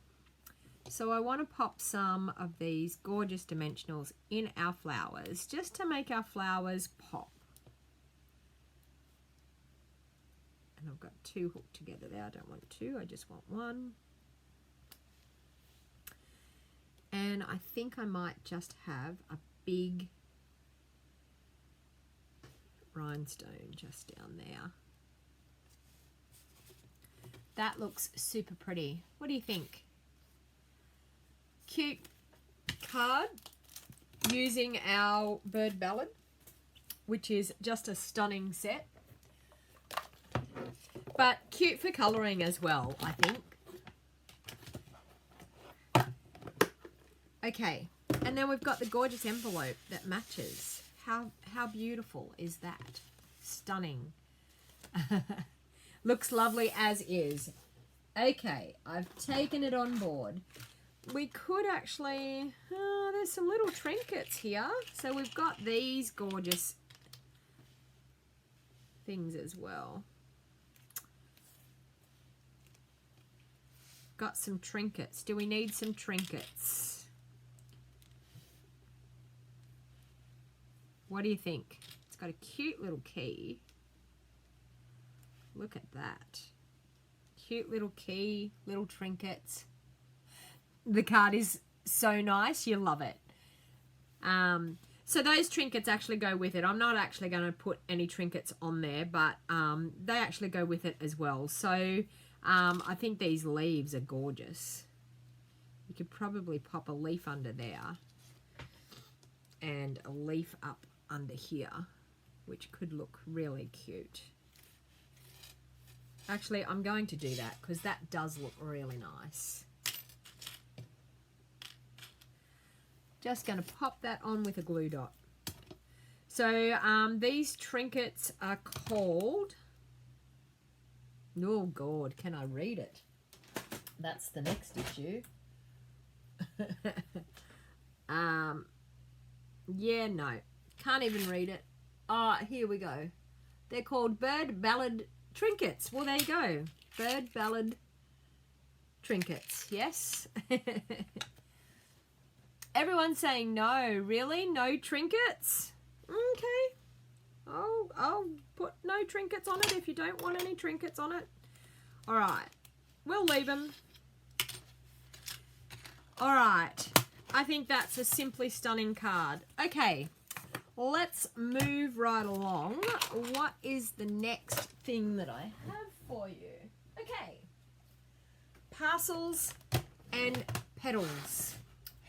Speaker 1: So I want to pop some of these gorgeous dimensionals in our flowers just to make our flowers pop. And I've got two hooked together there. I don't want two, I just want one. And I think I might just have a big rhinestone just down there. That looks super pretty. What do you think? Cute card using our bird ballad, which is just a stunning set. But cute for colouring as well, I think. Okay, and then we've got the gorgeous envelope that matches. How beautiful is that? Stunning. Looks lovely as is. Okay, I've taken it on board. We could actually, there's some little trinkets here. So we've got these gorgeous things as well. Got some trinkets. Do we need some trinkets? What do you think? It's got a cute little key. Look at that. Cute little key, little trinkets. The card is so nice. You love it. So those trinkets actually go with it. I'm not actually going to put any trinkets on there, but they actually go with it as well. So I think these leaves are gorgeous. You could probably pop a leaf under there and a leaf up under here, which could look really cute. Actually, I'm going to do that because that does look really nice. Just going to pop that on with a glue dot. So these trinkets are called, oh God, can I read it? That's the next issue. Yeah, no, can't even read it. Oh, here we go. They're called Bird Ballad Trinkets. Well, there you go. Bird Ballad Trinkets, yes. Everyone's saying no. Really? No trinkets? Okay. I'll put no trinkets on it if you don't want any trinkets on it. All right. We'll leave them. All right. I think that's a simply stunning card. Okay. Let's move right along. What is the next thing that I have for you? Okay. Parcels and Petals.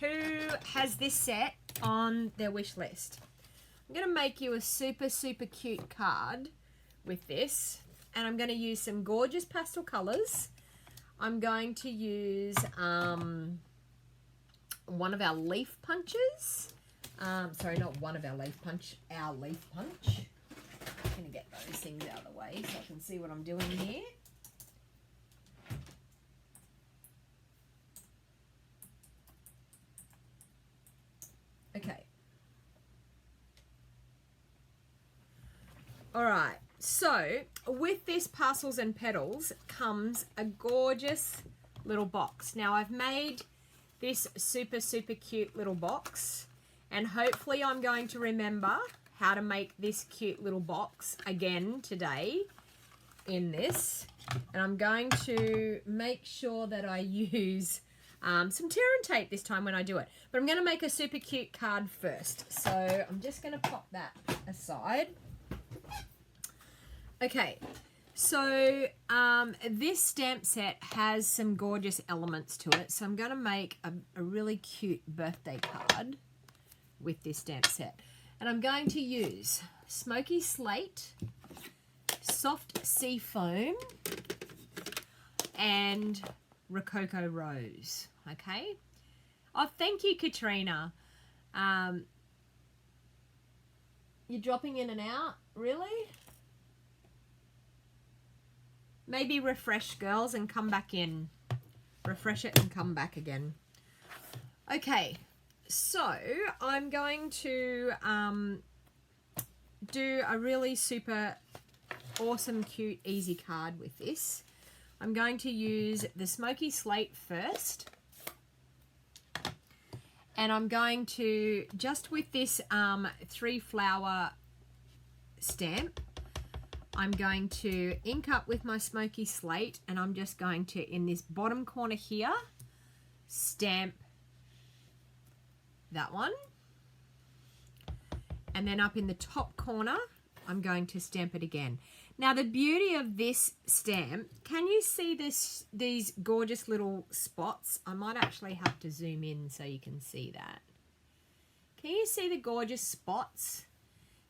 Speaker 1: Who has this set on their wish list? I'm going to make you a super, super cute card with this. And I'm going to use some gorgeous pastel colours. I'm going to use one of our leaf punches. Sorry, not one of our leaf punch, our leaf punch. I'm going to get those things out of the way so I can see what I'm doing here. Okay. All right. So with this Parcels and Petals comes a gorgeous little box. Now I've made this super, super cute little box, and hopefully I'm going to remember how to make this cute little box again today in this. And I'm going to make sure that I use some tear and tape this time when I do it. But I'm going to make a super cute card first. So I'm just going to pop that aside. Okay, so this stamp set has some gorgeous elements to it. So I'm going to make a really cute birthday card with this stamp set. And I'm going to use Smoky Slate, Soft Sea Foam, and Rococo Rose. Okay. Oh, thank you, Katrina. You're dropping in and out? Really? Maybe refresh, girls, and come back in. Refresh it and come back again. Okay. So, I'm going to do a really super awesome, cute, easy card with this. I'm going to use the Smoky Slate first. And I'm going to, just with this 3-flower stamp, I'm going to ink up with my Smoky Slate, and I'm just going to, in this bottom corner here, stamp that one. And then up in the top corner, I'm going to stamp it again. Now the beauty of this stamp, can you see these gorgeous little spots? I might actually have to zoom in so you can see that. Can you see the gorgeous spots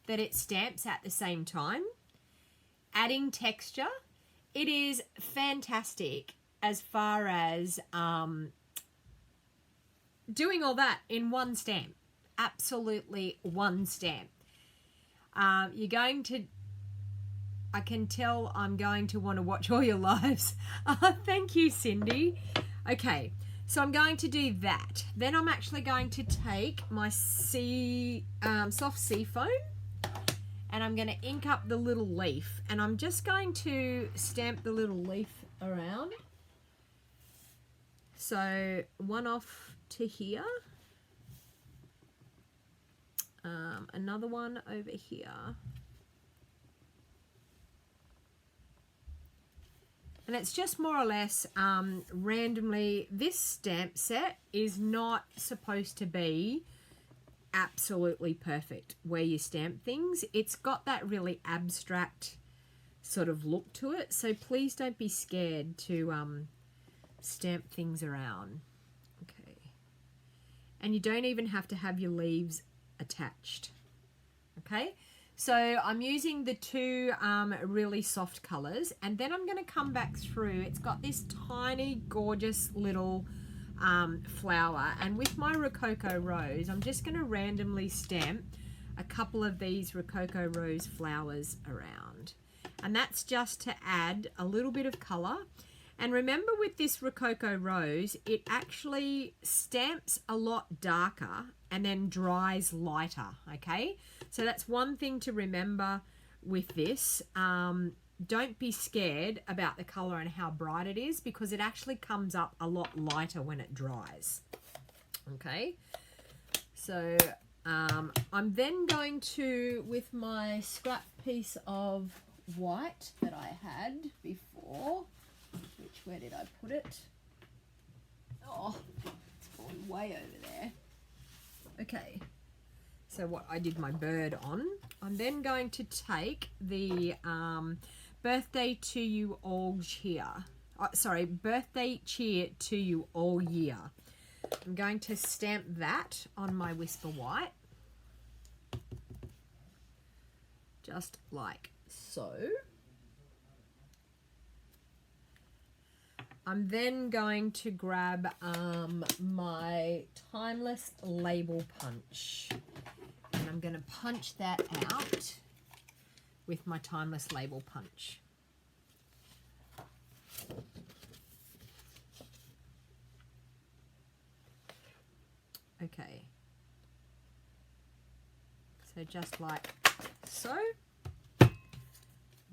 Speaker 1: that it stamps at the same time? Adding texture. It is fantastic as far as doing all that in one stamp. Absolutely one stamp. You're going to, I can tell I'm going to want to watch all your lives. Thank you, Cindy. Okay, so I'm going to do that. Then I'm actually going to take my soft sea foam and I'm going to ink up the little leaf. And I'm just going to stamp the little leaf around. So one off to here. Another one over here. And it's just more or less randomly. This stamp set is not supposed to be absolutely perfect where you stamp things. It's got that really abstract sort of look to it. So please don't be scared to stamp things around. Okay. And you don't even have to have your leaves attached. Okay. So I'm using the two really soft colors, and then I'm going to come back through. It's got this tiny, gorgeous little flower, and with my Rococo Rose, I'm just going to randomly stamp a couple of these Rococo Rose flowers around. And that's just to add a little bit of color. And remember with this Rococo Rose, it actually stamps a lot darker and then dries lighter, okay? So that's one thing to remember with this. Don't be scared about the color and how bright it is, because it actually comes up a lot lighter when it dries, okay? So I'm then going to, with my scrap piece of white that I had before, where did I put it? Oh, it's gone way over there. Okay, so what I did my bird on, I'm then going to take the birthday to you all cheer. Birthday cheer to you all year. I'm going to stamp that on my Whisper White. Just like so. I'm then going to grab my Timeless Label Punch, and I'm going to punch that out with my Timeless Label Punch. Okay, so just like so,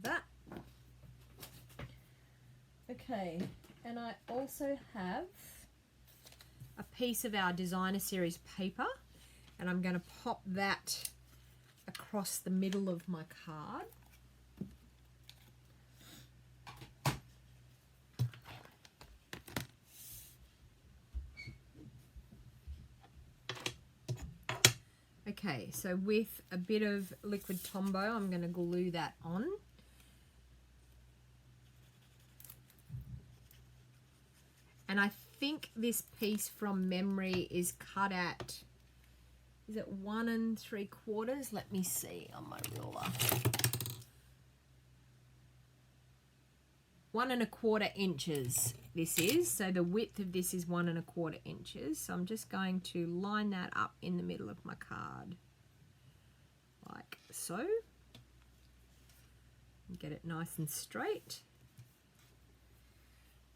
Speaker 1: that. Okay. And I also have a piece of our Designer Series paper, and I'm going to pop that across the middle of my card. Okay, so with a bit of liquid Tombow, I'm going to glue that on. And I think this piece from memory is cut at, is it 1 3/4? Let me see on my ruler. 1 1/4 inches this is. So the width of this is 1 1/4 inches. So I'm just going to line that up in the middle of my card. Like so. And get it nice and straight.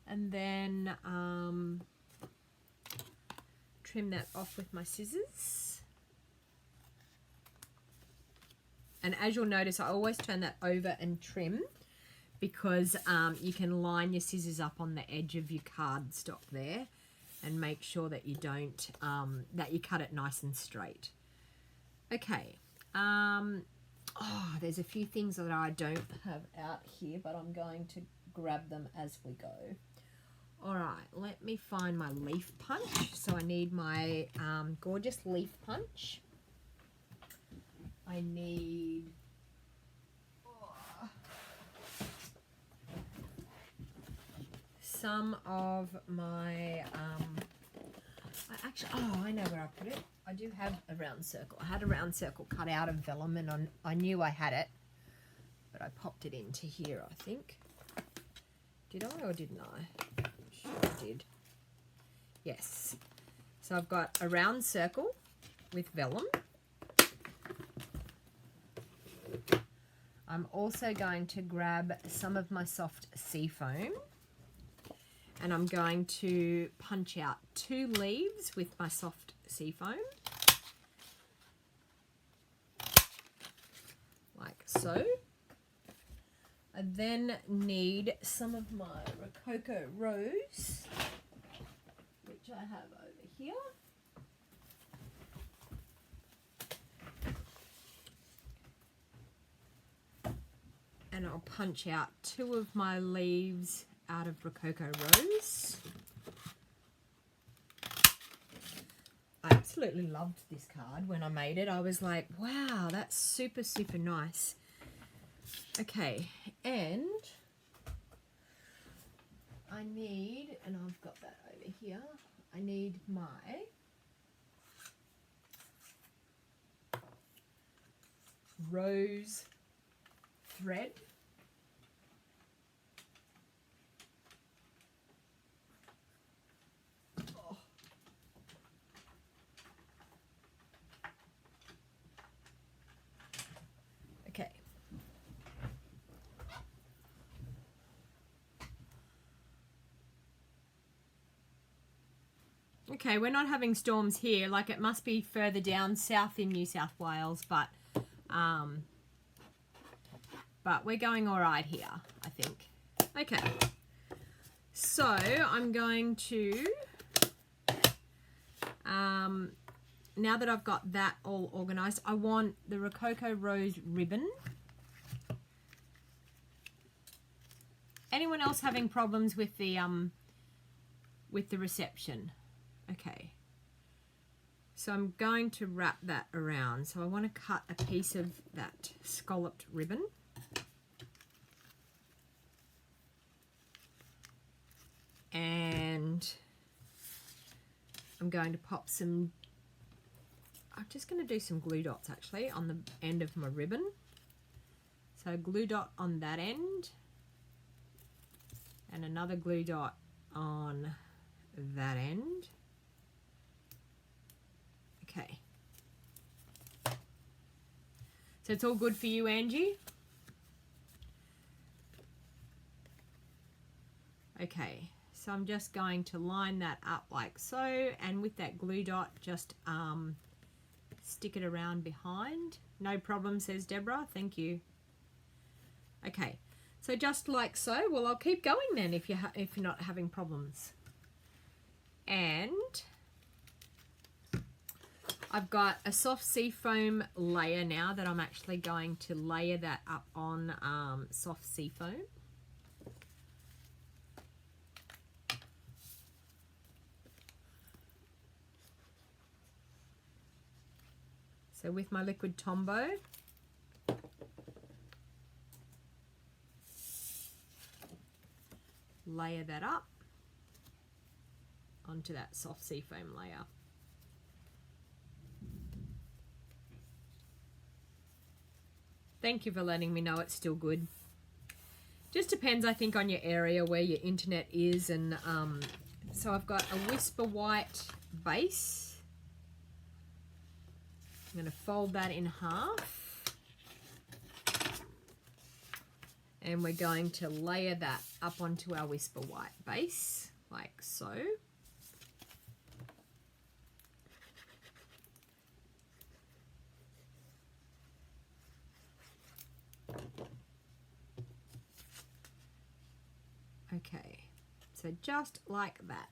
Speaker 1: And then trim that off with my scissors. And as you'll notice, I always turn that over and trim, because you can line your scissors up on the edge of your cardstock there and make sure that you don't, that you cut it nice and straight. Okay. There's a few things that I don't have out here, but I'm going to grab them as we go. All right, let me find my leaf punch. So I need my gorgeous leaf punch. I need some of my, I know where I put it. I do have a round circle. I had a round circle cut out of vellum, and I knew I had it, but I popped it into here, I think. Did I or didn't I? Sure I did. Yes. So I've got a round circle with vellum. I'm also going to grab some of my soft sea foam, and I'm going to punch out 2 leaves with my soft sea foam, like so. I then need some of my Rococo Rose, which I have over here. And I'll punch out 2 of my leaves out of Rococo Rose. I absolutely loved this card when I made it. I was like, wow, that's super, super nice. Okay, and I need, and I've got that over here, I need my rose thread. Oh. Okay. Okay, we're not having storms here. Like, it must be further down south in New South Wales, but we're going all right here, I think. Okay, so I'm going to, now that I've got that all organized, I want the Rococo Rose ribbon. Anyone else having problems with the reception? Okay, so I'm going to wrap that around. So I want to cut a piece of that scalloped ribbon. And I'm going to pop some, I'm just going to do some glue dots actually on the end of my ribbon. So glue dot on that end and another glue dot on that end. Okay. So it's all good for you, Angie? Okay. So I'm just going to line that up like so, and with that glue dot, just stick it around behind. No problem, says Deborah. Thank you. Okay, so just like so. Well, I'll keep going then if you're not having problems. And I've got a soft sea foam layer now that I'm actually going to layer that up on soft sea foam. So with my liquid Tombow, layer that up onto that soft sea foam layer. Thank you for letting me know it's still good. Just depends, I think, on your area where your internet is. And so I've got a Whisper White base. I'm going to fold that in half, and we're going to layer that up onto our Whisper White base, like so. Okay, so just like that.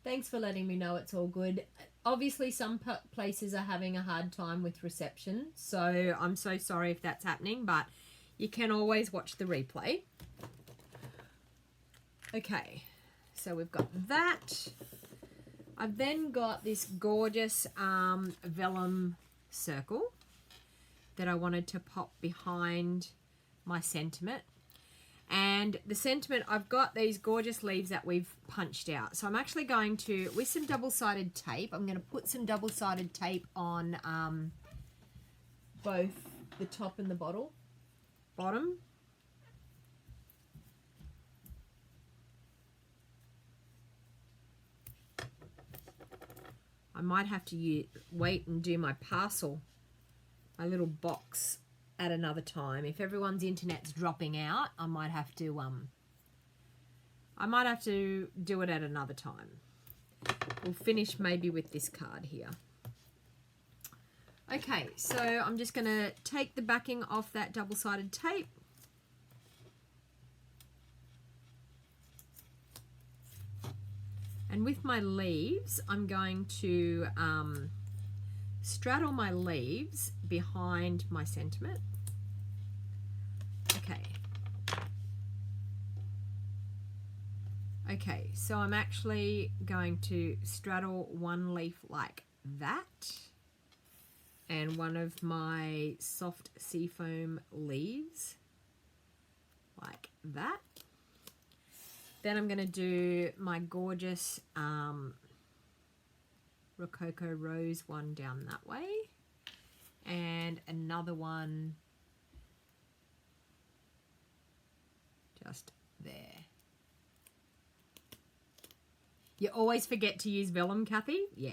Speaker 1: Thanks for letting me know it's all good. Obviously, some places are having a hard time with reception, so I'm so sorry if that's happening, but you can always watch the replay. Okay, so we've got that. I've then got this gorgeous vellum circle, that I wanted to pop behind my sentiment. And the sentiment, I've got these gorgeous leaves that we've punched out. So I'm actually going to, with some double-sided tape, I'm going to put some double-sided tape on both the top and the bottom. I might have to wait and do my parcel, my little box, at another time. If everyone's internet's dropping out, I might have to do it at another time. We'll finish maybe with this card here. Okay, so I'm just going to take the backing off that double-sided tape. And with my leaves, I'm going to straddle my leaves behind my sentiment. Okay. Okay, so I'm actually going to straddle one leaf like that, and one of my soft seafoam leaves like that. Then I'm going to do my gorgeous Rococo Rose one down that way, and another one just there. You always forget to use vellum, Kathy? Yeah.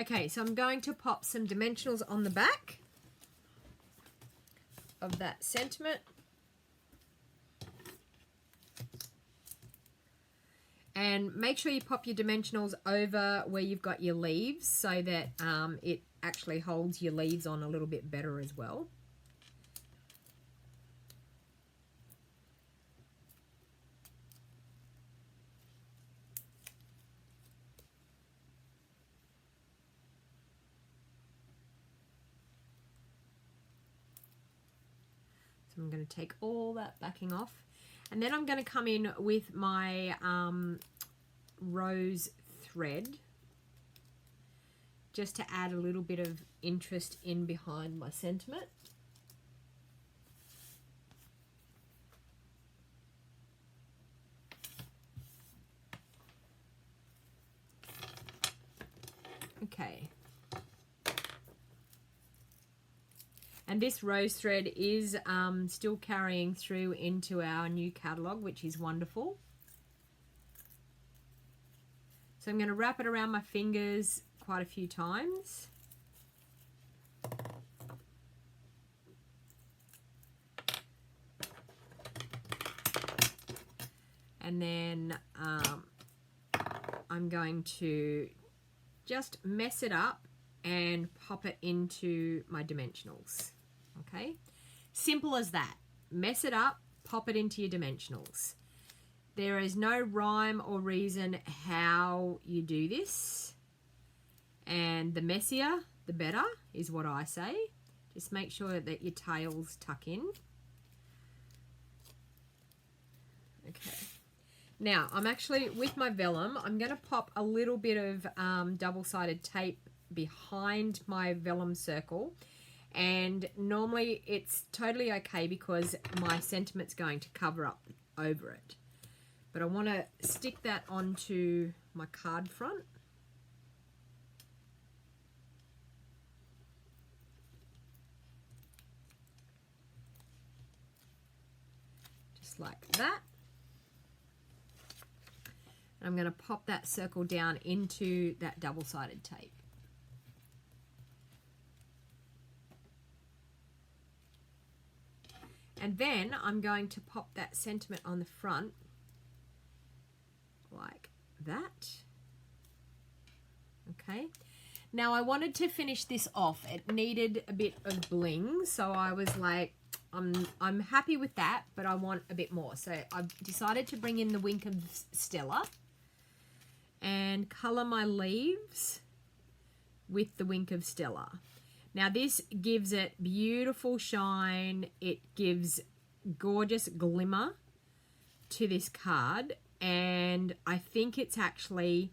Speaker 1: Okay, so I'm going to pop some dimensionals on the back of that sentiment. And make sure you pop your dimensionals over where you've got your leaves so that it actually holds your leaves on a little bit better as well. So I'm going to take all that backing off. And then I'm going to come in with my rose thread just to add a little bit of interest in behind my sentiment. Okay. And this rose thread is still carrying through into our new catalogue, which is wonderful. So I'm going to wrap it around my fingers quite a few times. And then I'm going to just mess it up and pop it into my dimensionals. Okay, simple as that. Mess it up, pop it into your dimensionals. There is no rhyme or reason how you do this, and the messier the better is what I say. Just make sure that your tails tuck in. Okay, now I'm actually, with my vellum, I'm going to pop a little bit of double-sided tape behind my vellum circle, and normally it's totally okay because my sentiment's going to cover up over it, but I want to stick that onto my card front. Just like that. And I'm going to pop that circle down into that double-sided tape. And then I'm going to pop that sentiment on the front like that. Okay. Now I wanted to finish this off. It needed a bit of bling, so I was like, I'm happy with that, but I want a bit more. So I've decided to bring in the Wink of Stella and colour my leaves with the Wink of Stella. Now this gives it beautiful shine. It gives gorgeous glimmer to this card, and I think it's actually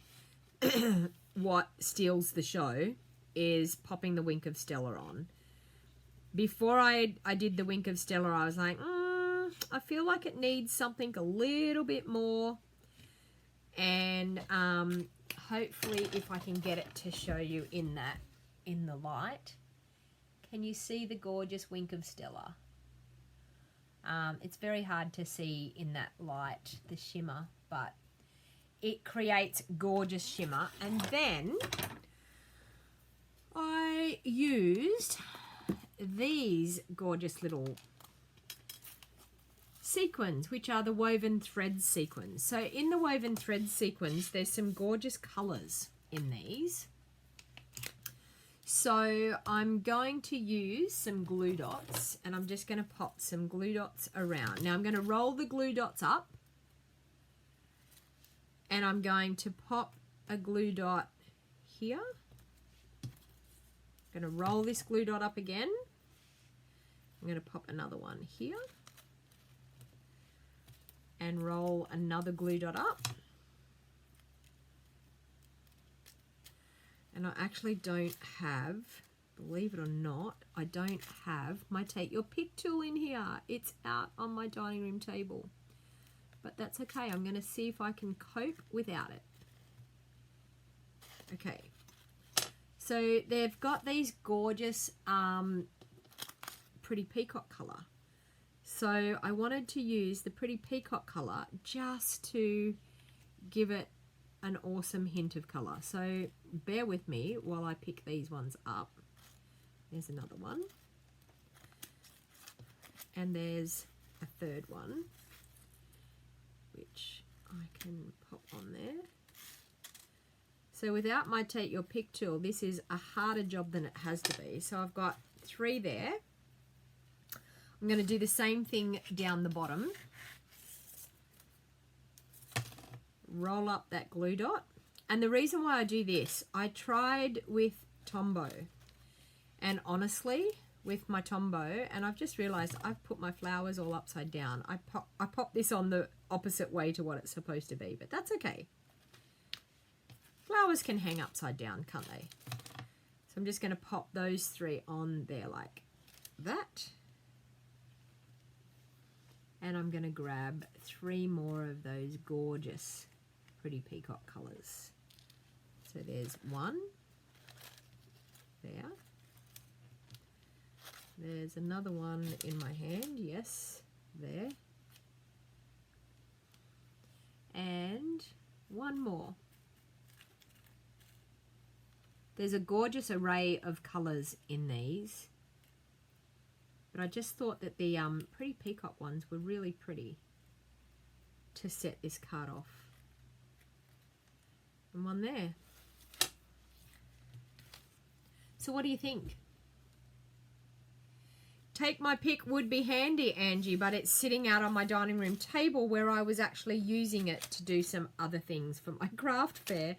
Speaker 1: what steals the show is popping the Wink of Stella on. before I did the Wink of Stella, I was like, I feel like it needs something a little bit more. And hopefully if I can get it to show you in the light. Can you see the gorgeous Wink of Stella? It's very hard to see in that light, the shimmer, but it creates gorgeous shimmer. And then I used these gorgeous little sequins, which are the woven thread sequins. So in the woven thread sequins, there's some gorgeous colors in these. So I'm going to use some glue dots, and I'm just going to pop some glue dots around. Now I'm going to roll the glue dots up, and I'm going to pop a glue dot here. I'm going to roll this glue dot up again. I'm going to pop another one here and roll another glue dot up. And I actually don't have, believe it or not, I don't have my Take Your Pick tool in here. It's out on my dining room table. But that's okay. I'm going to see if I can cope without it. Okay. So they've got these gorgeous pretty peacock colour. So I wanted to use the pretty peacock colour just to give it an awesome hint of colour. So bear with me while I pick these ones up. There's another one. And there's a third one, which I can pop on there. So without my Take Your Pick tool, this is a harder job than it has to be. So I've got 3 there. I'm going to do the same thing down the bottom. Roll up that glue dot. And the reason why I do this, I tried with Tombow, and honestly with my Tombow, and I've just realized I've put my flowers all upside down. I pop this on the opposite way to what it's supposed to be, but that's okay. Flowers can hang upside down, can't they? So I'm just going to pop those 3 on there like that. And I'm going to grab 3 more of those gorgeous pretty peacock colours. So there's 1 there. There's another one in my hand, yes, there. And 1 more. There's a gorgeous array of colours in these, but I just thought that the pretty peacock ones were really pretty to set this card off. And 1 there. So what do you think? Take My Pick would be handy, Angie, but it's sitting out on my dining room table where I was actually using it to do some other things for my craft fair,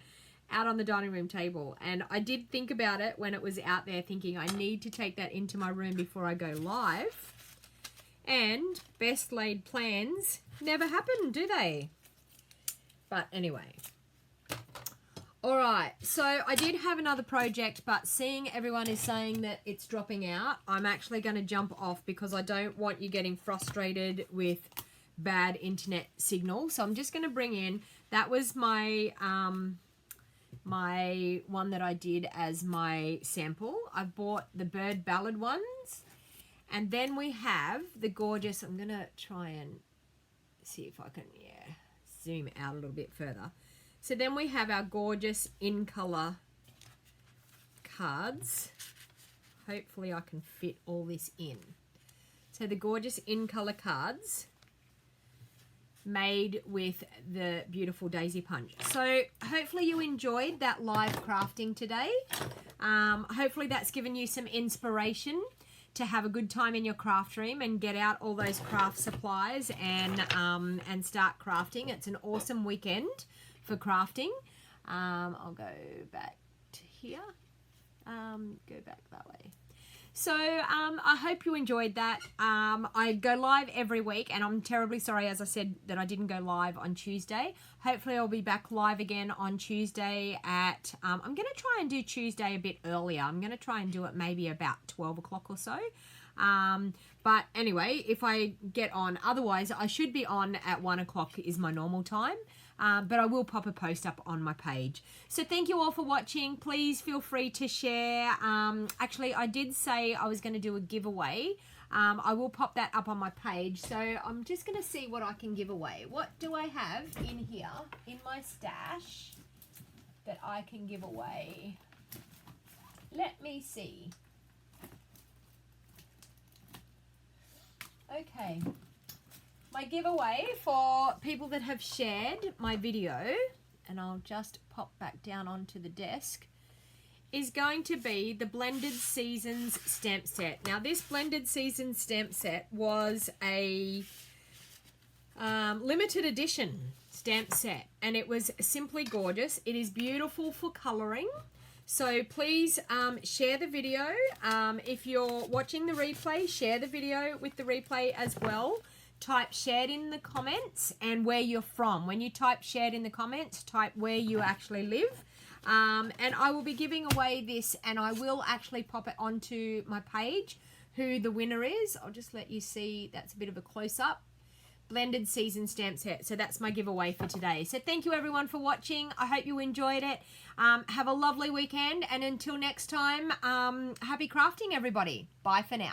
Speaker 1: out on the dining room table. And I did think about it when it was out there, thinking I need to take that into my room before I go live. And best laid plans never happen, do they? But anyway. All right, so I did have another project, but seeing everyone is saying that it's dropping out, I'm actually going to jump off because I don't want you getting frustrated with bad internet signal. So I'm just going to bring in, that was my my one that I did as my sample. I bought the bird ballad ones, and then we have the gorgeous, I'm going to try and see if I can, zoom out a little bit further. So then we have our gorgeous in colour cards. Hopefully I can fit all this in. So the gorgeous in colour cards made with the beautiful daisy punch. So hopefully you enjoyed that live crafting today. Hopefully that's given you some inspiration to have a good time in your craft room and get out all those craft supplies and start crafting. It's an awesome weekend for crafting. I'll go back to here. Go back that way. So I hope you enjoyed that. I go live every week, and I'm terribly sorry, as I said, that I didn't go live on Tuesday. Hopefully I'll be back live again on Tuesday at, I'm going to try and do Tuesday a bit earlier. I'm going to try and do it maybe about 12 o'clock or so. But anyway, if I get on, otherwise I should be on at 1 o'clock is my normal time. But I will pop a post up on my page. So thank you all for watching. Please feel free to share. Actually, I did say I was going to do a giveaway. I will pop that up on my page. So I'm just going to see what I can give away. What do I have in here in my stash that I can give away? Let me see. Okay. My giveaway for people that have shared my video, and I'll just pop back down onto the desk, is going to be the Blended Seasons stamp set. Now, this Blended Seasons stamp set was a limited edition stamp set, and it was simply gorgeous. It is beautiful for colouring. So please share the video. If you're watching the replay, share the video with the replay as well. Type shared in the comments and where you're from. When you type shared in the comments, type where you actually live. And I will be giving away this, and I will actually pop it onto my page who the winner is. I'll just let you see. That's a bit of a close-up. Blended Season stamp set. So that's my giveaway for today. So thank you everyone for watching. I hope you enjoyed it. Have a lovely weekend, and until next time, happy crafting everybody. Bye for now.